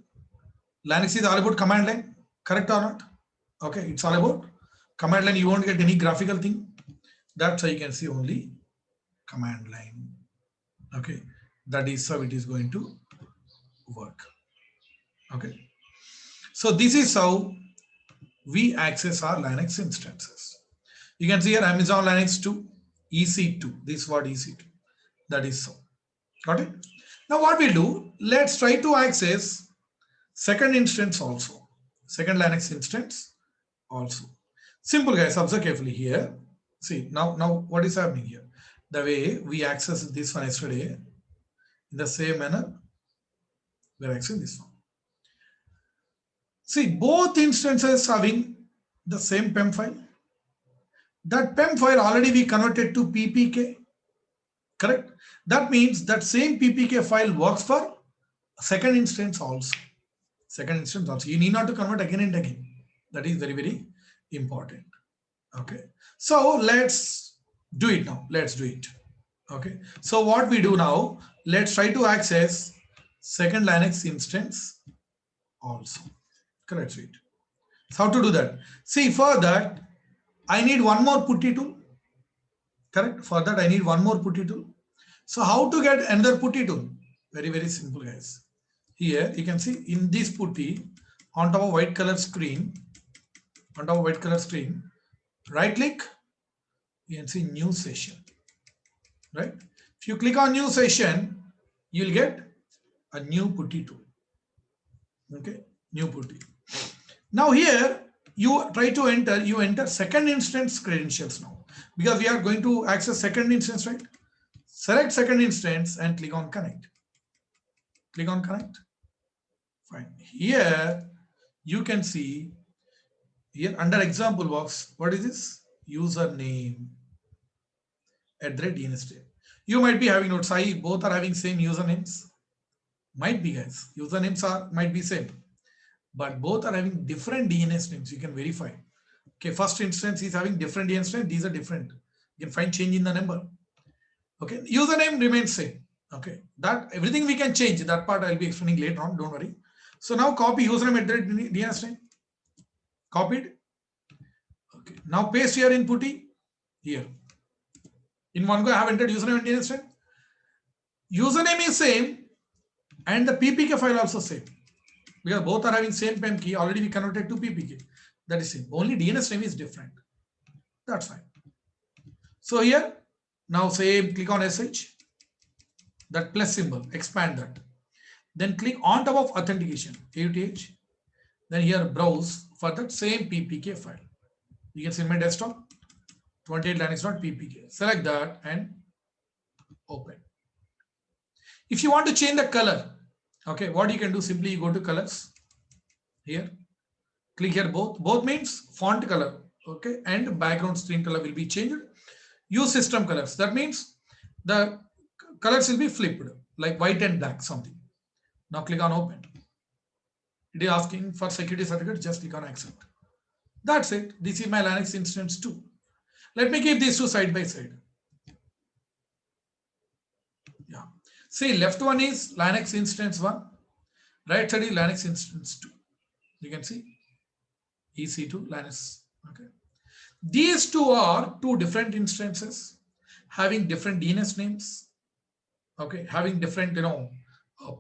Speaker 1: Linux is all about command line. Correct or not? Okay, it's all about command line. You won't get any graphical thing. That's how you can see only command line. Okay, that is how it is going to work. Okay, so this is how we access our Linux instances. You can see here Amazon Linux 2, EC2. This is what EC2. That is so. Got it? Now what we do? Let's try to access second instance also. Second Linux instance also. Simple guys, observe carefully here. See, now what is happening here? The way we accessed this one yesterday, in the same manner, we are accessing this one. See, both instances having the same PEM file. That PEM file already we converted to PPK. Correct? That means that same PPK file works for second instance also. Second instance also. You need not to convert again and again. That is very, very important. Okay. So let's do it now. Let's do it. Okay. So what we do now, let's try to access second Linux instance also. Correct. Sweet. So how to do that? See, for that, I need one more putty tool. Correct. For that, I need one more putty tool. So how to get another putty tool? Very, very simple, guys. Here you can see in this putty on top of white color screen, right click, you can see new session, right? If you click on new session, you'll get a new putty tool. Okay, new putty. Now here you try to enter second instance credentials now, because we are going to access second instance, right? Select second instance and click on connect. Click on connect. Fine. Here you can see here under example box, what is this? Username at the DNS name. You might be having notes. Both are having same usernames. Might be, guys. Usernames might be same, but both are having different DNS names. You can verify. Okay, first instance is having different DNS names. These are different. You can find change in the number. Okay, username remains same. Okay, that everything we can change. That part I'll be explaining later on. Don't worry. So now copy username at the DNS name. Copied. Okay, now paste here in putty. Here. In one go, I have entered username and DNS name. Username is same and the PPK file also same. Because both are having same PEM key. Already we converted to PPK. That is same. Only DNS name is different. That's fine. So here, now same, click on SH. That plus symbol, expand that. Then click on top of authentication, AUTH. Then here browse for that same PPK file. You can see my desktop, 28 Linux.ppk. Select that and open. If you want to change the color, okay, what you can do, simply you go to colors here, click here both. Both means font color, okay, and background screen color will be changed. Use system colors. That means the colors will be flipped like white and black something. Now click on open. It is asking for security certificate, just click on accept. That's it. This is my Linux instance too. Let me keep these two side by side. Yeah. See, left one is Linux instance 1, right side is Linux instance 2. You can see EC2 Linux. Okay. These two are two different instances having different DNS names. Okay, having different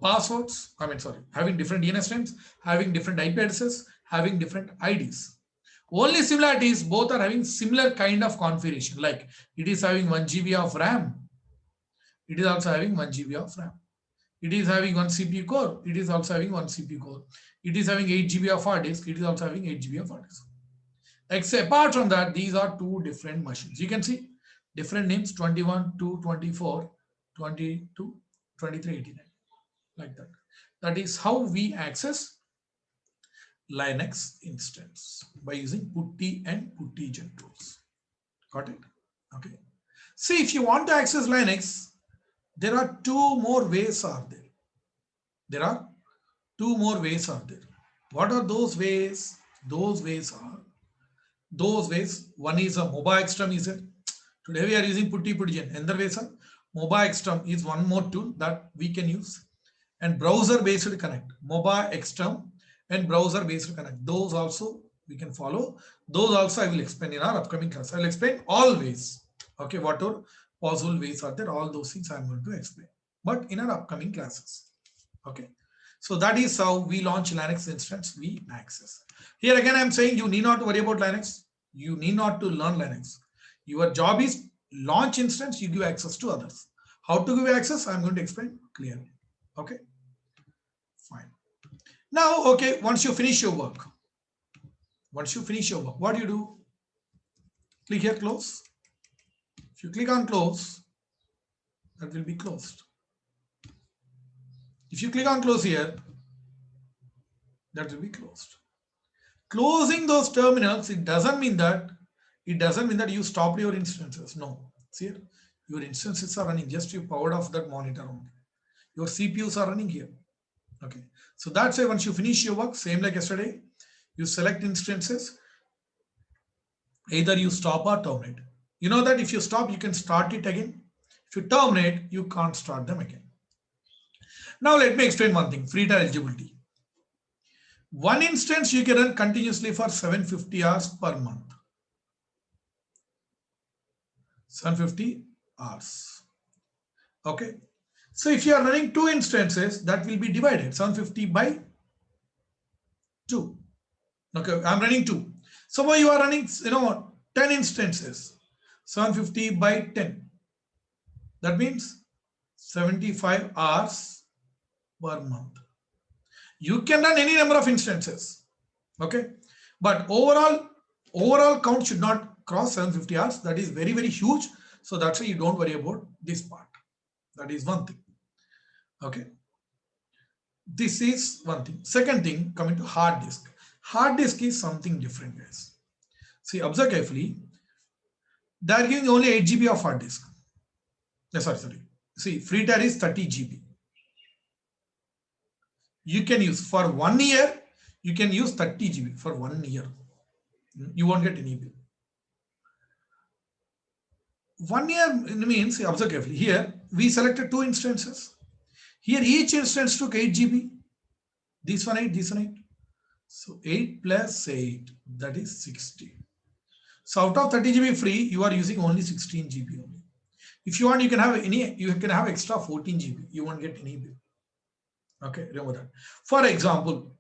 Speaker 1: passwords. Having different DNS names, having different IP addresses, having different IDs. Only similarity is both are having similar kind of configuration. Like it is having 1 GB of RAM. It is also having 1 GB of RAM. It is having 1 CPU core. It is also having 1 CPU core. It is having 8 GB of hard disk. It is also having 8 GB of hard disk. Except apart from that, these are two different machines. You can see different names: 21 to 24, 22, 23, 89, like that. That is how we access Linux instance by using putty and puttygen tools. Got it? Okay. See, if you want to access Linux, there are two more ways are there. There are two more ways are there. What are those ways? Those ways, one is a mobile extreme user. Today we are using putty puttygen. Another way, sir, mobile extreme is one more tool that we can use. And browser based connect, mobile extreme and browser based connect. Those also we can follow. Those also I will explain in our upcoming class. I will explain all ways. Okay, whatever possible ways are there, all those things I am going to explain, but in our upcoming classes. Okay, so that is how we launch Linux instance, we access. Here again I am saying you need not to worry about Linux. You need not to learn Linux. Your job is launch instance, you give access to others. How to give access, I am going to explain clearly. Okay, fine. Now, okay, once you finish your work, what do you do? Click here, close. If you click on close, that will be closed. If you click on close here, that will be closed. Closing those terminals, it doesn't mean that you stopped your instances. No, see here, your instances are running, just you powered off that monitor only. Your CPUs are running here. Okay, so that's why once you finish your work, same like yesterday, you select instances, either you stop or terminate. You know that if you stop, you can start it again. If you terminate, you can't start them again. Now let me explain one thing, free tier eligibility. One instance you can run continuously for 750 hours per month. 750 hours. Okay. So if you are running two instances, that will be divided 750 by 2. Okay, I'm running 2. Suppose you are running 10 instances, 750 by 10. That means 75 hours per month. You can run any number of instances. Okay, but overall count should not cross 750 hours. That is very, very huge. So that's why you don't worry about this part. That is one thing. Okay, this is one thing. Second thing, coming to hard disk. Hard disk is something different, guys. See, observe carefully. They are giving only 8 GB of hard disk. Sorry. See, free tier is 30 GB. You can use for 1 year, you can use 30 GB for 1 year. You won't get any bill. 1 year means, observe carefully. Here, we selected 2 instances. Here, each instance took 8 GB. This one 8, this one 8. So 8 plus 8, that is 60. So out of 30 GB free, you are using only 16 GB only. If you want, you can have extra 14 GB. You won't get any bill. Okay, remember that. For example,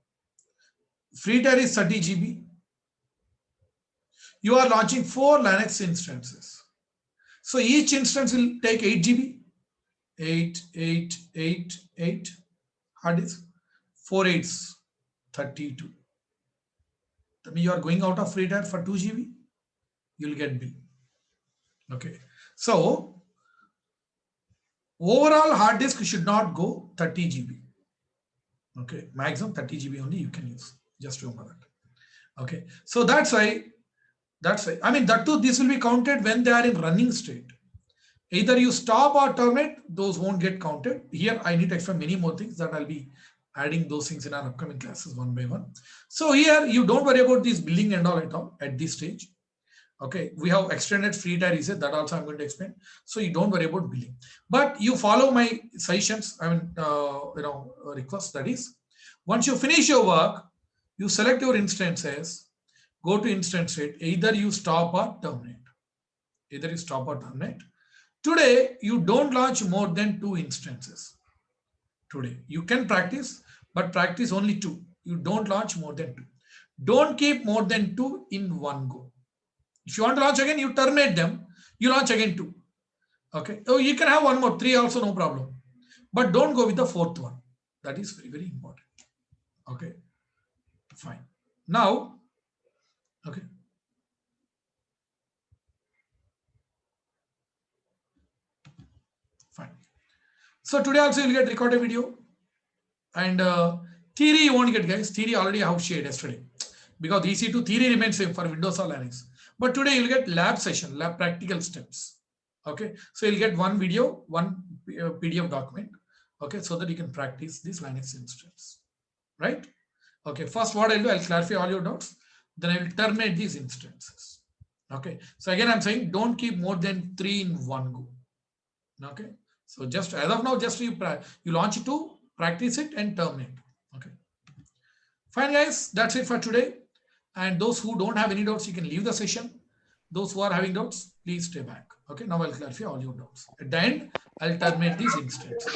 Speaker 1: free tier is 30 GB. You are launching 4 Linux instances. So each instance will take 8 GB. 8. hard disk? 4 8s, 32. That means you are going out of free tier for 2 GB, you'll get bill. Okay. So overall hard disk should not go 30 GB. Okay. Maximum 30 GB only you can use. Just remember that. Okay. So that's why, I mean, that too, this will be counted when they are in running state. Either you stop or terminate, those won't get counted. Here, I need to explain many more things that I'll be adding those things in our upcoming classes one by one. So here, you don't worry about this billing and all at this stage. Okay, we have extended free tier reset, that also I'm going to explain. So you don't worry about billing, but you follow my suggestions. I mean, request, that is, once you finish your work, you select your instances, go to instance state, either you stop or terminate. Either you stop or terminate. Today, you don't launch more than 2 instances. Today, you can practice, but practice only 2. You don't launch more than 2. Don't keep more than 2 in one go. If you want to launch again, you terminate them. You launch again 2. Okay. Oh, you can have one more, 3 also, no problem. But don't go with the 4th one. That is very, very important. Okay. Fine. Now, okay. Fine. So today also you'll get recorded video, and theory you won't get, guys. Theory already I have shared yesterday, because EC2 theory remains same for Windows or Linux. But today you'll get lab session, lab practical steps. Okay, so you'll get one video, one PDF document. Okay, so that you can practice this Linux instance, right? Okay, first what I'll do, I'll clarify all your doubts. Then I will terminate these instances. Okay, so again I'm saying don't keep more than 3 in one go. Okay, so just as of now, just you launch it to practice it and terminate. Okay, fine, guys, that's it for today. And those who don't have any doubts, you can leave the session. Those who are having doubts, please stay back. Okay, now I'll clarify all your doubts. At the end, I'll terminate these instances.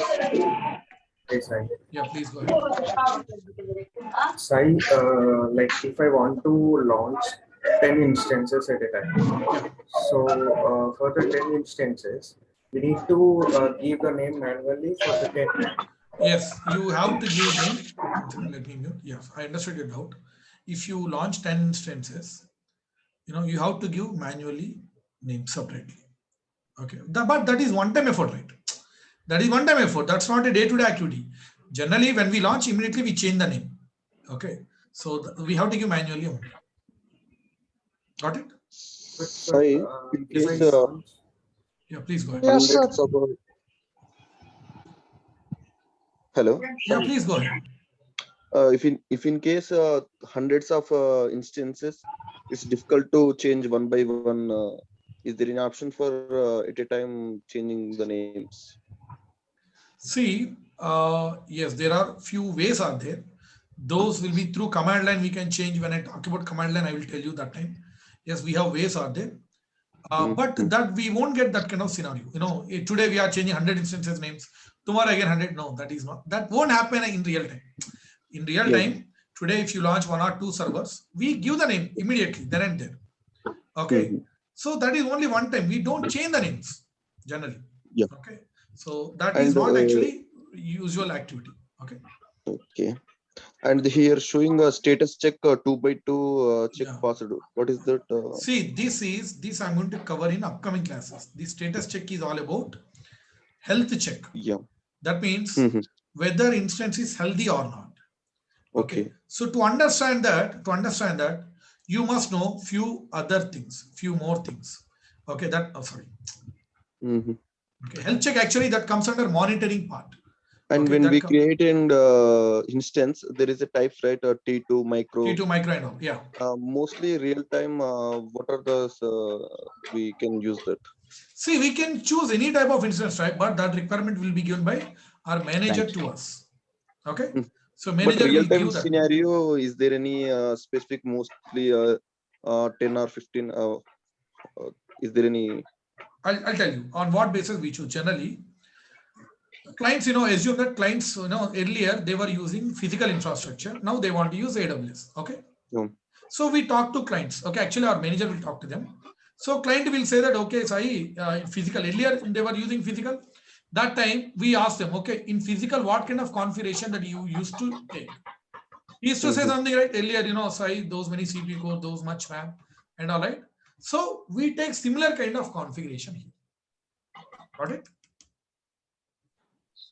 Speaker 3: Yes, I.
Speaker 1: Yeah, please go ahead.
Speaker 3: Sai, like if I want to launch 10 instances at a time, so for the 10 instances, we need to give the name manually for the 10.
Speaker 1: Yes, you have to give name. Let me mute. Yes, I understood your doubt. If you launch 10 instances, you have to give manually name separately. Okay, but that is one-time effort, right? That is one-time effort. That's not a day-to-day activity. Generally, when we launch, immediately we change the name. Okay, so we have to give manually only. Got it?
Speaker 4: Sai, in case
Speaker 1: Yeah, please go ahead.
Speaker 6: Yes, sir.
Speaker 4: hundreds of hello.
Speaker 1: Yeah, please go ahead.
Speaker 4: If in case hundreds of instances, it's difficult to change one by one. Is there an option for at a time changing the names?
Speaker 1: See, yes, there are few ways are there. Those will be through command line. We can change. When I talk about command line, I will tell you that time. Yes, we have ways are there. But that we won't get that kind of scenario. Today we are changing 100 instances names. Tomorrow again 100. No, that is not. That won't happen in real time. In real time, today if you launch 1 or 2 servers, we give the name immediately, then and there. Okay. So that is only one time. We don't change the names generally. Yeah. Okay. So that is not actually usual activity. Okay.
Speaker 4: Okay. And here showing a status check 2 by 2 check password. What is that?
Speaker 1: See, this I'm going to cover in upcoming classes. This status check is all about health check.
Speaker 4: Yeah.
Speaker 1: That means whether instance is healthy or not.
Speaker 4: Okay.
Speaker 1: So to understand that, you must know few more things. Okay. Okay. Health check actually that comes under monitoring part.
Speaker 4: And
Speaker 1: okay,
Speaker 4: when we create an instance, there is a type, right? T2 micro.
Speaker 1: T2 micro and all. Yeah.
Speaker 4: Mostly real time. What are the we can use that?
Speaker 1: See, we can choose any type of instance type, but that requirement will be given by our manager to us. Okay. So manager
Speaker 4: but real
Speaker 1: will
Speaker 4: time
Speaker 1: give that.
Speaker 4: scenario, is there any specific, mostly 10 or 15? Is there any?
Speaker 1: I'll tell you on what basis we choose. Generally, clients, assume that clients, earlier they were using physical infrastructure. Now they want to use AWS. Okay. So we talk to clients. Okay. Actually, our manager will talk to them. So client will say that, okay, Sai, physical, earlier they were using physical. That time we asked them, okay, in physical, what kind of configuration that you used to take? He used to say something right earlier, say those many CPU core, those much RAM, and all right. So we take similar kind of configuration here. Got it?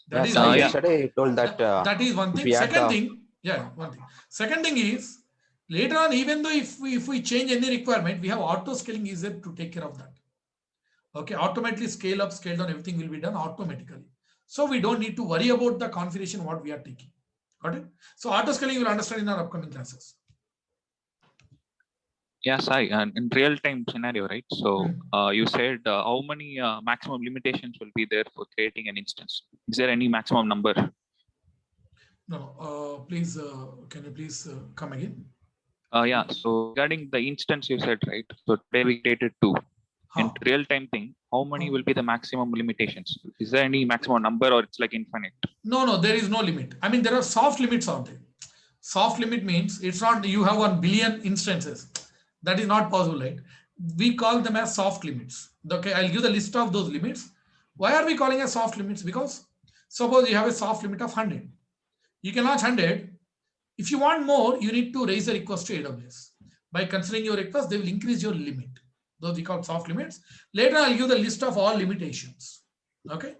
Speaker 1: That
Speaker 5: Yes,
Speaker 1: is
Speaker 5: I
Speaker 1: one thing.
Speaker 5: yesterday you told that
Speaker 1: That is one
Speaker 5: if
Speaker 1: thing.
Speaker 5: we add
Speaker 1: Second thing, one thing. Second thing is later on, even though if we change any requirement, we have auto scaling is there to take care of that. Okay, automatically scale up, scale down, everything will be done automatically. So we don't need to worry about the configuration what we are taking. Got it? So auto scaling you will understand in our upcoming classes.
Speaker 6: Yes, and in real-time scenario, right? So you said how many maximum limitations will be there for creating an instance? Is there any maximum number?
Speaker 1: No, please, can you please come again?
Speaker 6: Yeah, so regarding the instance you said, right? So today we created 2. In real-time thing, how many will be the maximum limitations? Is there any maximum number or it's like infinite?
Speaker 1: No, there is no limit. I mean, there are soft limits out there. Soft limit means it's not you have 1 billion instances. That is not possible, right? We call them as soft limits. Okay, I'll give the list of those limits. Why are we calling as soft limits? Because suppose you have a soft limit of 100. You can launch 100. If you want more, you need to raise a request to AWS. By considering your request, they will increase your limit. Those we call soft limits. Later, I'll give the list of all limitations. Okay.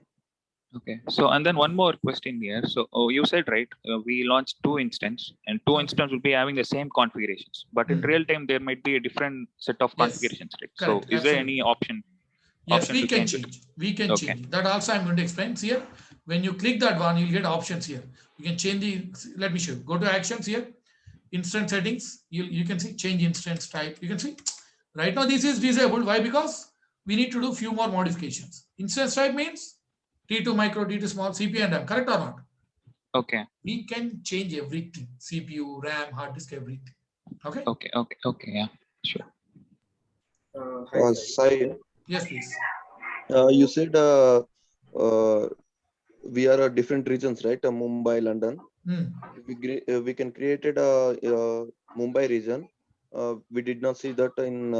Speaker 6: Okay. So, and then one more question here. So, you said, right, we launched 2 instances and 2 instances will be having the same configurations, but in real time, there might be a different set of configurations, right?
Speaker 1: Correct.
Speaker 6: So, is there any option?
Speaker 1: Yes, we can
Speaker 6: change
Speaker 1: change. We can change. That also I'm going to explain. See here, when you click that one, you'll get options here. You can change the, let me show you. Go to actions here, instance settings. You can see change instance type. You can see right now this is disabled. Why? Because we need to do few more modifications. Instance type means T2 micro, T2 small, CPU and RAM. Correct or not?
Speaker 6: Okay.
Speaker 1: We can change everything. CPU, RAM, hard disk, everything. Okay.
Speaker 6: Okay. Yeah. Sure.
Speaker 3: Hi,
Speaker 4: Sai,
Speaker 1: Yes, please.
Speaker 4: you said we are different regions, right? Mumbai, London. We can create a Mumbai region. We did not see that in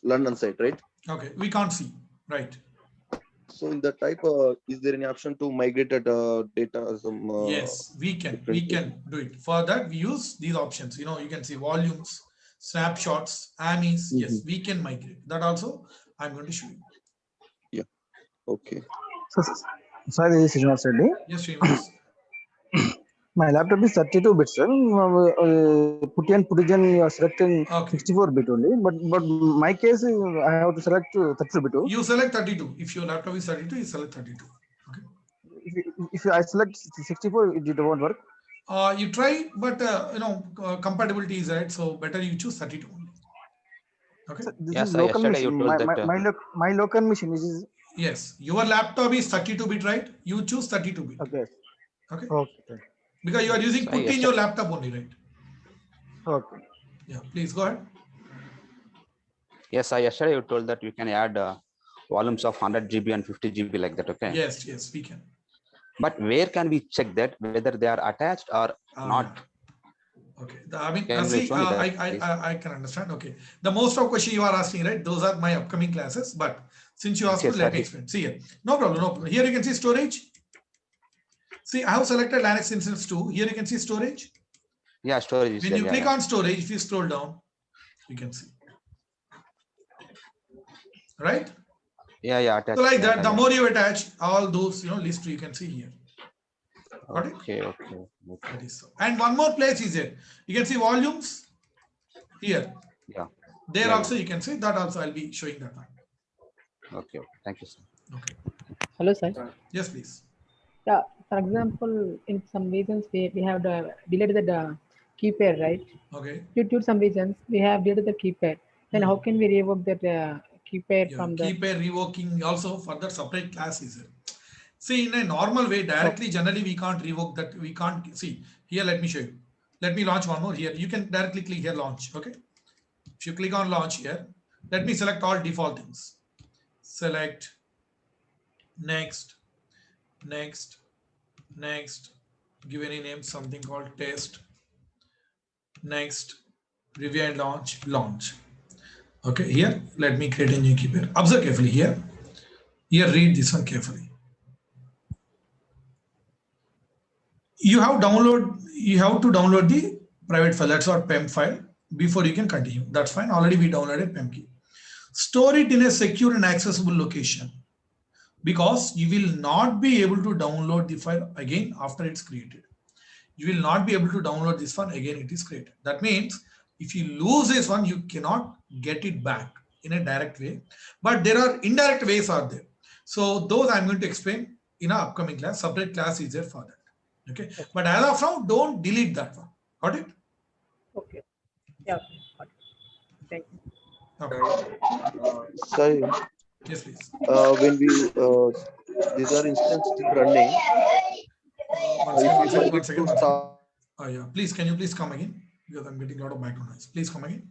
Speaker 4: London side, right?
Speaker 1: Okay, we can't see, right?
Speaker 4: So in that type, is there any option to migrate that data?
Speaker 1: Yes, we can do it. For that, we use these options. You can see volumes, snapshots, AMIs. Yes, we can migrate. That also, I'm going to show you.
Speaker 4: Yeah. Okay.
Speaker 2: So, sorry, this is Srinivas Reddy.
Speaker 1: Yes, Srinivas.
Speaker 2: My laptop is 32 bits, sir. Putian, you are selecting 64 bit only. But my case, I have to select 32 bit.
Speaker 1: You select 32. If your laptop is 32, you select 32. Okay.
Speaker 2: If I select 64, it won't work.
Speaker 1: You try, but compatibility is right. So better you choose 32 only. Okay.
Speaker 2: So this is local machine. My local machine is.
Speaker 1: Yes, your laptop is 32 bit, right? You choose 32 bit.
Speaker 2: Okay.
Speaker 1: Okay.
Speaker 2: Okay.
Speaker 1: Because you are using put in your laptop only, right?
Speaker 2: Okay.
Speaker 1: Yeah, please go ahead.
Speaker 5: Yes, yesterday you told that you can add volumes of 100 GB and 50 GB like that, okay?
Speaker 1: Yes, we can.
Speaker 5: But where can we check that, whether they are attached or not?
Speaker 1: Okay, I mean, I can understand. Okay, the most of question you are asking, right? Those are my upcoming classes, but since you asked, let me explain. See here, no problem. Here you can see storage. See, I have selected Linux instance 2. Here you can see storage.
Speaker 5: Yeah, storage.
Speaker 1: When you click on storage, if you scroll down, you can see. Right?
Speaker 5: Yeah. Attached.
Speaker 1: So like that, the more you attach, all those list you can see here. Got it?
Speaker 5: Okay.
Speaker 1: That is so. And one more place is there. You can see volumes here.
Speaker 5: Yeah.
Speaker 1: There also you can see that. Also, I'll be showing that one.
Speaker 5: Okay. Thank you, sir.
Speaker 1: Okay.
Speaker 7: Hello, sir.
Speaker 1: Yes, please.
Speaker 7: Yeah. For example, in some regions we have deleted the key pair, right?
Speaker 1: Okay.
Speaker 7: Due to some regions we have deleted the key pair. Then how can we revoke that key pair from the
Speaker 1: key pair revoking? Also, further separate class is there. See, in a normal way, directly, generally we can't revoke that. We can't see here. Let me show you. Let me launch one more here. You can directly click here, launch. Okay. If you click on launch here, let me select all default things. Select next. Give any name, something called test. Next, review and launch. Okay, here, let me create a new key pair. Observe carefully here. Here, read this one carefully. You have to download the private file. That's our PEM file before you can continue. That's fine. Already we downloaded PEM key. Store it in a secure and accessible location, because you will not be able to download the file again after it's created. You will not be able to download this one again it is created. That means if you lose this one, you cannot get it back in a direct way, but there are indirect ways are there. So those I'm going to explain in our upcoming class. Separate class is there for that. Okay, but as of now, don't delete that one. Got it?
Speaker 7: Okay. Yeah. Got it. Thank you.
Speaker 1: Okay.
Speaker 4: Sorry,
Speaker 1: Yes, please.
Speaker 4: when we these are instance still running.
Speaker 1: One
Speaker 4: If we
Speaker 1: second, one
Speaker 4: forget
Speaker 1: second,
Speaker 4: to
Speaker 1: one second.
Speaker 4: stop,
Speaker 1: Yeah, please, can you please come again? Because I'm getting a lot of background noise. Please come again.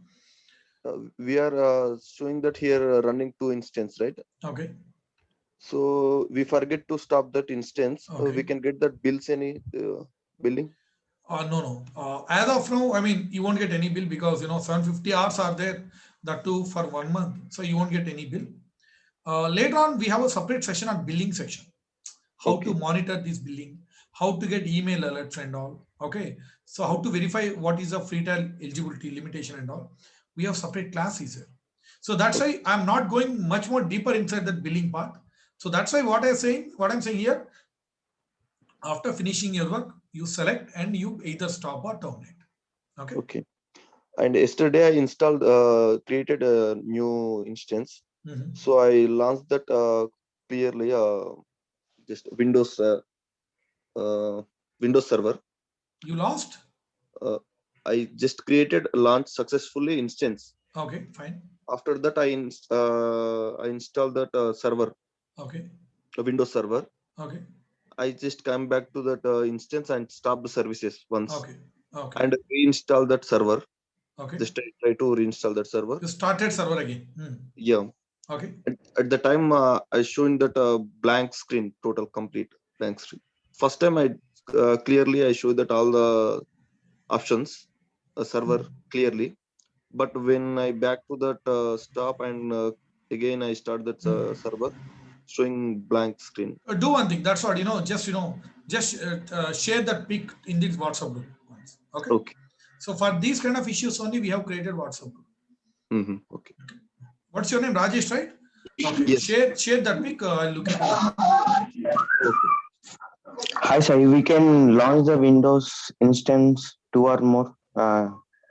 Speaker 4: we are showing that here running two instance, right?
Speaker 1: Okay.
Speaker 4: So we forget to stop that instance.
Speaker 1: Okay.
Speaker 4: We can get that bills any billing.
Speaker 1: No. As of now, I mean, you won't get any bill because 750 hours are there, that too for 1 month. So you won't get any bill. Later on, we have a separate session on billing section. How to monitor this billing, how to get email alerts and all. Okay. So how to verify what is a free trial eligibility limitation and all. We have separate classes here. So that's why I'm not going much more deeper inside that billing part. So that's why what I'm saying here, after finishing your work, you select and you either stop or terminate. Okay.
Speaker 4: Okay. And yesterday I installed, created a new instance. So I launched that clearly, just Windows server.
Speaker 1: You lost?
Speaker 4: I just created launch successfully instance.
Speaker 1: Okay, fine.
Speaker 4: After that, I installed that server.
Speaker 1: Okay.
Speaker 4: A Windows server.
Speaker 1: Okay.
Speaker 4: I just come back to that instance and stop the services once.
Speaker 1: Okay. Okay.
Speaker 4: And reinstall that server.
Speaker 1: Okay.
Speaker 4: Just try to reinstall that server.
Speaker 1: You started server again.
Speaker 4: Yeah.
Speaker 1: Okay.
Speaker 4: At the time, I showing that blank screen, total complete blank screen. First time I clearly I show that all the options, server clearly. But when I back to that stop and again I start that server, showing blank screen.
Speaker 1: Do one thing. That's what just share that pic in this WhatsApp group once. Okay.
Speaker 4: Okay.
Speaker 1: So for these kind of issues only, we have created WhatsApp group.
Speaker 4: Okay.
Speaker 1: What's your name? Rajesh, right? Okay.
Speaker 4: Yes.
Speaker 1: Share that pic. I'll look into it.
Speaker 4: Okay.
Speaker 8: Hi, sir. We can launch the Windows instance 2 or more.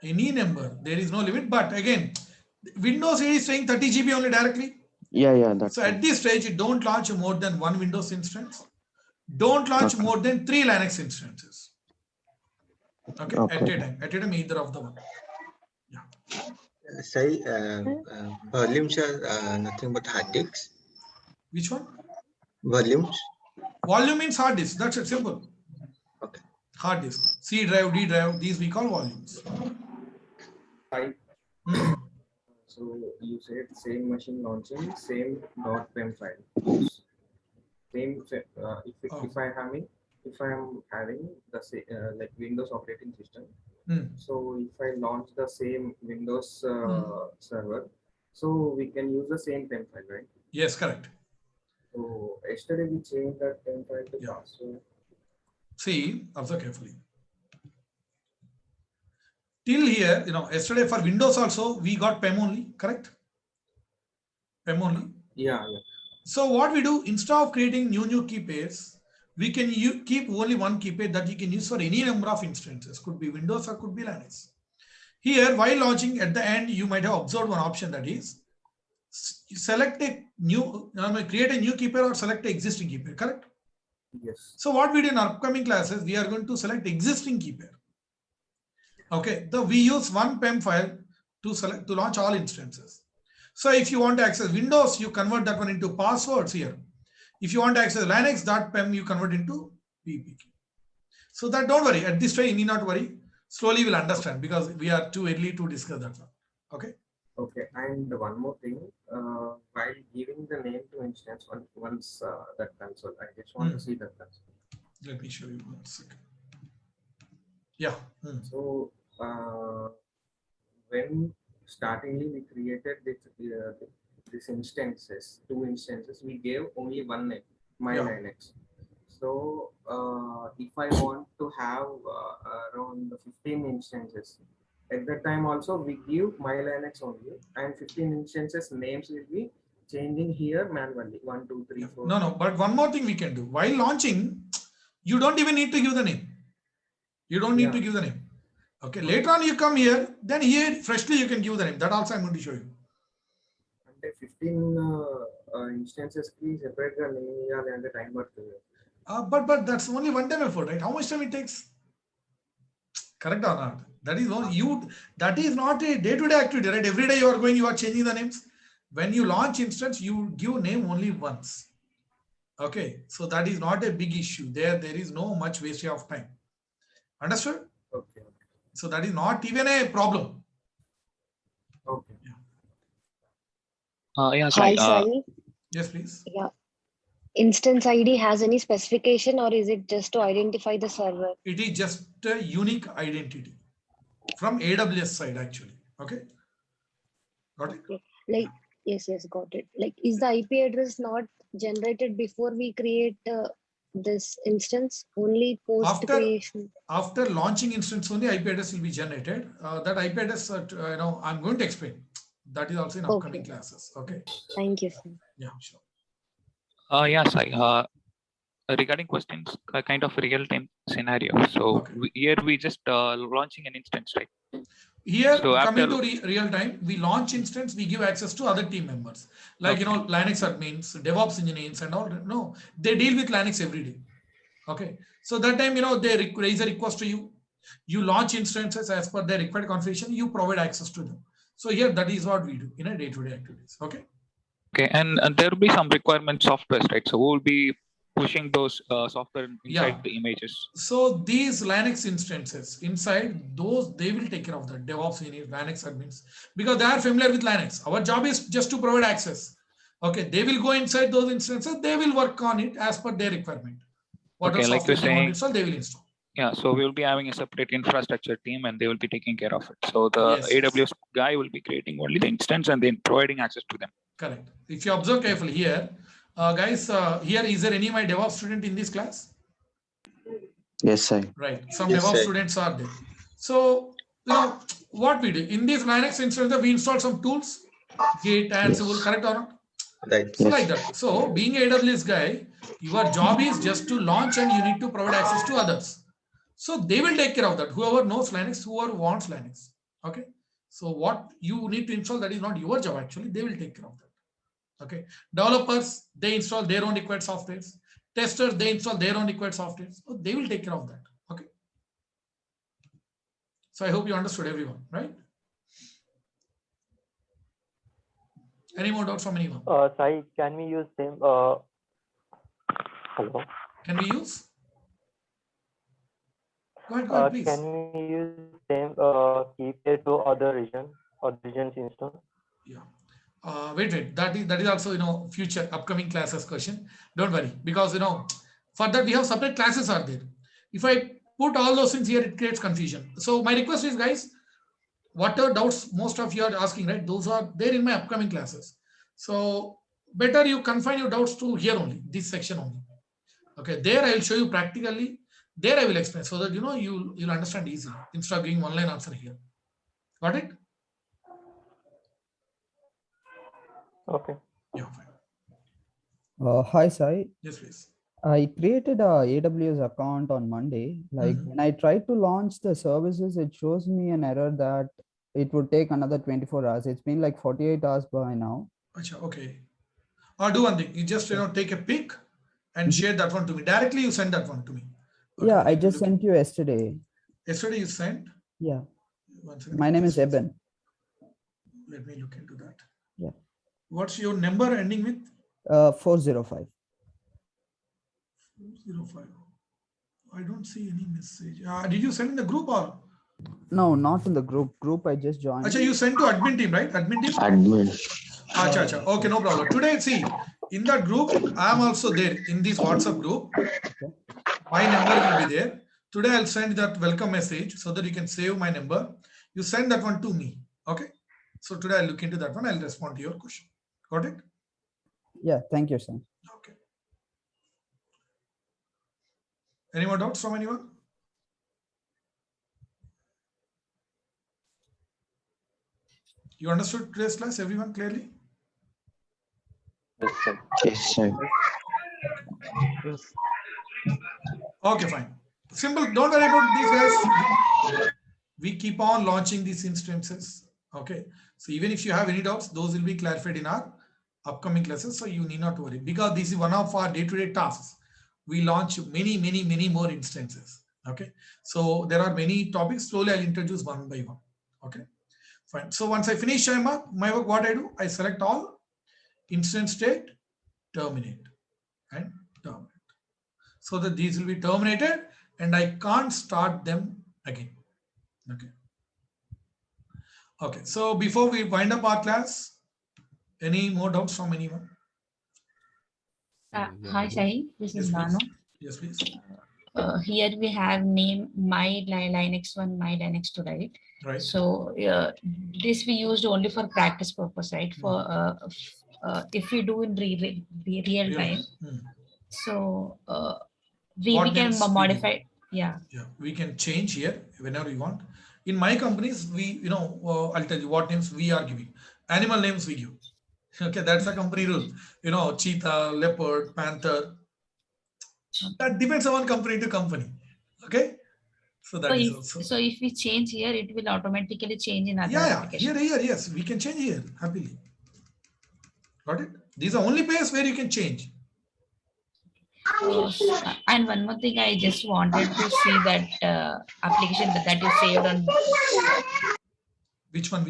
Speaker 1: Any number. There is no limit. But again, Windows is saying 30 GB only directly.
Speaker 8: Yeah, that's
Speaker 1: so at this stage, don't launch more than one Windows instance. Don't launch more than 3 Linux instances. Okay. At a time, either of the one. Yeah.
Speaker 9: Say, volumes are nothing but hard disks.
Speaker 1: Which one?
Speaker 9: Volumes.
Speaker 1: Volume means hard disk. That's it. Simple.
Speaker 9: Okay.
Speaker 1: Hard disk. C drive, D drive. These we call volumes.
Speaker 3: So you said same machine launching, same .pem file. Same. If I am having the like Windows operating system. So if I launch the same Windows server, so we can use the same PEM file, right?
Speaker 1: Yes, correct.
Speaker 3: So yesterday we changed that PEM file to password.
Speaker 1: See, observe carefully. Till here, yesterday for Windows also we got PEM only, correct? PEM only.
Speaker 3: Yeah.
Speaker 1: So what we do, instead of creating new key pairs, we can keep only one key pair that you can use for any number of instances. Could be Windows or could be Linux. Here, while launching, at the end, you might have observed one option, that is select a new, create a new key pair or select an existing key pair, correct?
Speaker 3: Yes.
Speaker 1: So what we do in our upcoming classes, we are going to select existing key pair. Okay, we use one PEM file to launch all instances. So if you want to access Windows, you convert that one into passwords here. If you want to access Linux, that PEM you convert into PPK. So that don't worry. At this time, you need not worry. Slowly we'll understand because we are too early to discuss that one. Okay.
Speaker 3: Okay. And one more thing, while giving the name to instance, once that console, I just want to see that console.
Speaker 1: Let me show you 1 second. Yeah.
Speaker 3: So when startingly we created this this instances, 2 instances, we gave only one name, my
Speaker 1: Yeah.
Speaker 3: Linux. So if I want to have around 15 instances, at that time also we give my Linux only, and 15 instances names will be changing here manually. 1, 2, 3, 4.
Speaker 1: No, but one more thing we can do. While launching, you don't even need to give the name. You don't need to give the name. Okay, later on you come here, then here freshly you can give the name. That also I'm going to show you.
Speaker 3: అంటే 15 instances కి separate గా name ఇవ్వాలి అంటే time పడుతుంది.
Speaker 1: But that's only one time effort, right? How much time it takes? Correct or not? That is not a day-to-day activity, right? Every day you are going, you are changing the names. When you launch instance, you give name only once. Okay, so that is not a big issue. There is no much waste of time. Understood?
Speaker 3: Okay.
Speaker 1: So that is not even a problem.
Speaker 3: Okay.
Speaker 6: Yeah,
Speaker 10: Hi,
Speaker 6: Sai.
Speaker 10: Sai.
Speaker 1: Yes, please.
Speaker 10: Yeah. Instance ID has any specification, or is it just to identify the server?
Speaker 1: It is just a unique identity from AWS side actually. Okay. Got it?
Speaker 10: Okay. Like, yes, got it. Like, is the IP address not generated before we create this instance? Only post creation?
Speaker 1: After launching instance only IP address will be generated. That IP address, I'm going to explain. That is also in upcoming classes. Okay.
Speaker 10: Thank you, sir.
Speaker 1: Yeah, sure.
Speaker 6: Yeah, Sai. Regarding questions, kind of real-time scenario. So here we just launching an instance, right?
Speaker 1: Here,
Speaker 6: so
Speaker 1: coming to real time, we launch instance, we give access to other team members. Like, Linux admins, DevOps engineers and all. No, they deal with Linux every day. Okay. So that time, they raise a request to you. You launch instances as per their required configuration, you provide access to them. So here, that is what we do in a day-to-day activities. Okay.
Speaker 6: Okay. And there will be some requirement software, right? So we'll be pushing those software inside the images.
Speaker 1: So these Linux instances inside those, they will take care of that. DevOps engineers, Linux admins, because they are familiar with Linux. Our job is just to provide access. Okay, they will go inside those instances. They will work on it as per their requirement. Whatever
Speaker 6: like
Speaker 1: software they want to install, they will install.
Speaker 6: Yeah, so we will be having a separate infrastructure team, and they will be taking care of it. So the AWS guy will be creating only the instance and then providing access to them.
Speaker 1: Correct. If you observe carefully here, guys, here is there any my DevOps student in this class?
Speaker 8: Yes, sir.
Speaker 1: Right. Some DevOps students are there. So, what we do in this Linux instance, we install some tools, Git, Ansible, correct or not?
Speaker 9: Right.
Speaker 1: So like that. So being AWS guy, your job is just to launch and you need to provide access to others. So they will take care of that. Whoever knows Linux, whoever wants Linux. Okay. So what you need to install, that is not your job actually. They will take care of that. Okay. Developers, they install their own required softwares. Testers, they install their own required softwares. So they will take care of that. Okay. So I hope you understood everyone, right? Any more doubts from anyone?
Speaker 11: Sai, can we use same? Hello.
Speaker 1: Can we use? Go ahead, please.
Speaker 11: Can we use same keypad to other regions instance?
Speaker 1: Yeah. Wait. That is also future upcoming classes question. Don't worry, because for that we have separate classes are there. If I put all those things here, it creates confusion. So my request is, guys, whatever doubts most of you are asking, right? Those are there in my upcoming classes. So better you confine your doubts to here only, this section only. Okay, there I will show you practically. There I will explain so that you'll understand easily instead of giving one-line answer here. Got it?
Speaker 11: Okay.
Speaker 1: Yeah, fine.
Speaker 12: Hi, Sai.
Speaker 1: Yes, please.
Speaker 12: I created a AWS account on Monday. When I tried to launch the services, it shows me an error that it would take another 24 hours. It's been like 48 hours by now.
Speaker 1: Okay. Or do one thing. You just take a pic and share that one to me. Directly you send that one to me. Okay.
Speaker 12: Yeah, I just sent you yesterday.
Speaker 1: Yesterday you sent?
Speaker 12: Yeah.
Speaker 1: One second.
Speaker 12: My name is Eben.
Speaker 1: Let me look into that.
Speaker 12: Yeah.
Speaker 1: What's your number ending with?
Speaker 12: 405.
Speaker 1: 405. I don't see any message. Did you send in the group or?
Speaker 12: No, not in the group. I just joined.
Speaker 1: Acha, you sent to admin team, right? Admin team?
Speaker 8: Admin.
Speaker 1: Acha. Okay, no problem. Today, see, in that group, I am also there in this WhatsApp group.
Speaker 12: Okay.
Speaker 1: My number will be there. Today, I'll send that welcome message so that you can save my number. You send that one to me. Okay. So today I'll look into that one. I'll respond to your question. Got it?
Speaker 12: Yeah, thank you, sir.
Speaker 1: Okay. Any more doubts from anyone? You understood today's class, everyone, clearly?
Speaker 8: Yes, sir. Yes, sir.
Speaker 1: Okay, fine. Simple. Don't worry about these guys. We keep on launching these instances. Okay. So even if you have any doubts, those will be clarified in our upcoming classes. So you need not worry, because this is one of our day-to-day tasks. We launch many more instances. Okay. So there are many topics. Slowly I'll introduce one by one. Okay. Fine. So once I finish my work, what I do, I select all, instance state, terminate, and terminate. So that these will be terminated and I can't start them again. Okay. Okay. So before we wind up our class, any more doubts from anyone?
Speaker 13: Hi, Sai. This
Speaker 1: Yes,
Speaker 13: is
Speaker 1: please.
Speaker 13: Nano.
Speaker 1: Yes, please.
Speaker 13: Here we have name my Linux 1, my Linux 2, right?
Speaker 1: Right.
Speaker 13: So this we used only for practice purpose, right? For if we do in real time, so we can modify. Yeah.
Speaker 1: We can change here whenever we want. In my companies, we, I'll tell you what names we are giving. Animal names we give. Okay, that's a company rule. Cheetah, leopard, panther. That depends on company to company. Okay. So that is also.
Speaker 13: So if we change here, it will automatically change in other applications.
Speaker 1: Here, yes, we can change here happily. Got it? These are only places where you can change.
Speaker 13: And one more thing, I just wanted to see that application that you saved on.
Speaker 1: Which one?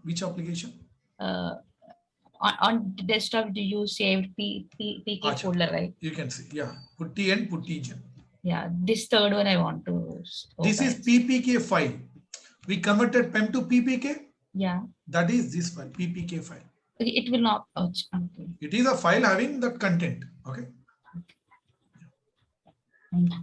Speaker 1: Which application?
Speaker 13: On desktop, do you saved PK folder, right?
Speaker 1: You can see, yeah. Putty and puttygen.
Speaker 13: Yeah, this third one I want to.
Speaker 1: This is PPK file. We converted PEM to PPK.
Speaker 13: Yeah.
Speaker 1: That is this file, PPK file.
Speaker 13: It will not. Okay.
Speaker 1: It is a file having that content. Okay.
Speaker 13: Thank you.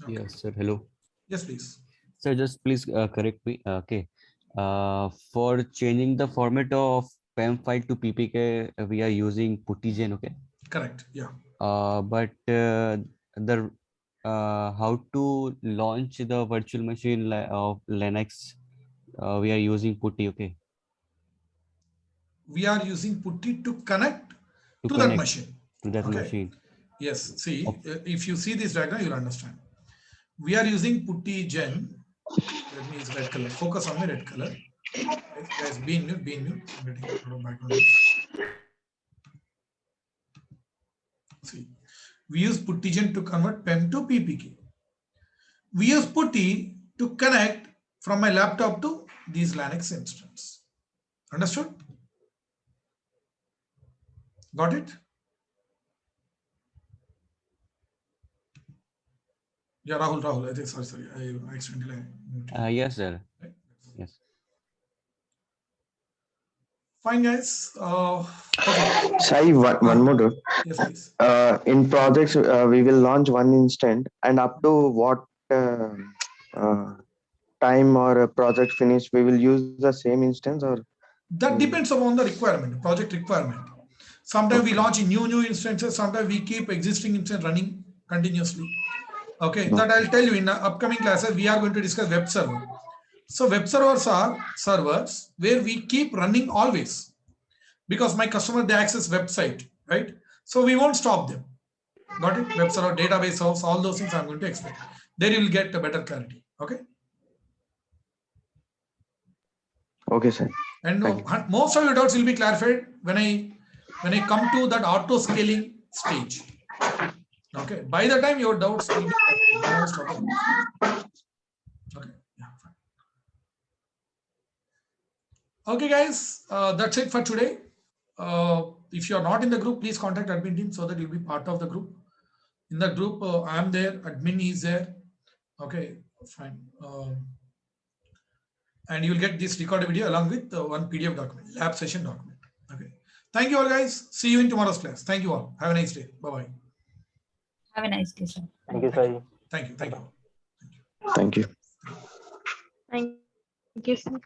Speaker 1: Okay.
Speaker 14: Yes, sir. Hello.
Speaker 1: Yes, please.
Speaker 14: Sir, just please correct me. Okay. For changing the format of PEM file to PPK, we are using puttygen. Okay.
Speaker 1: Correct. Yeah.
Speaker 14: But how to launch the virtual machine of Linux? We are using putty. Okay.
Speaker 1: We are using putty to connect to that machine.
Speaker 14: To that machine.
Speaker 1: Yes. See, if you see this diagram, you'll understand. We are using puttygen. Let me use red color. Focus on the red color. Guys, be in mute. I'm getting a lot of background. See, we use puttygen to convert PEM to PPK. We use putty to connect from my laptop to these Linux instance. Understood? Got it? Yeah, Rahul. I think, sorry. I accidentally.
Speaker 14: Yes, sir.
Speaker 1: Right?
Speaker 14: Yes.
Speaker 1: Fine, guys. Okay.
Speaker 8: Sai, one more doubt.
Speaker 1: Yes, please.
Speaker 8: In projects, we will launch one instant, and up to what time or project finish, we will use the same instance, or
Speaker 1: that depends upon the requirement, project requirement. Sometimes we launch in new instances. Sometimes we keep existing instance running continuously. Okay, that I'll tell you in the upcoming classes. We are going to discuss web server. So web servers are servers where we keep running always, because my customer, they access website, right? So we won't stop them. Got it? Web server, database house, all those things I'm going to explain. There you will get a better clarity. Okay.
Speaker 8: Okay, sir.
Speaker 1: And most of your doubts will be clarified when I come to that auto scaling stage. Okay. By the time your doubts will be most of them. Okay. Yeah, fine. Okay, guys. That's it for today. If you are not in the group, please contact admin team so that you'll be part of the group. In the group, I am there. Admin is there. Okay, fine. And you'll get this recorded video along with one PDF document, lab session document. Okay. Thank you all, guys. See you in tomorrow's class. Thank you all. Have a nice day. Bye-bye.
Speaker 13: Have a nice day, sir.
Speaker 11: Thank you, Sai.
Speaker 1: Thank you.
Speaker 8: Thank you.
Speaker 10: Thank you, sir.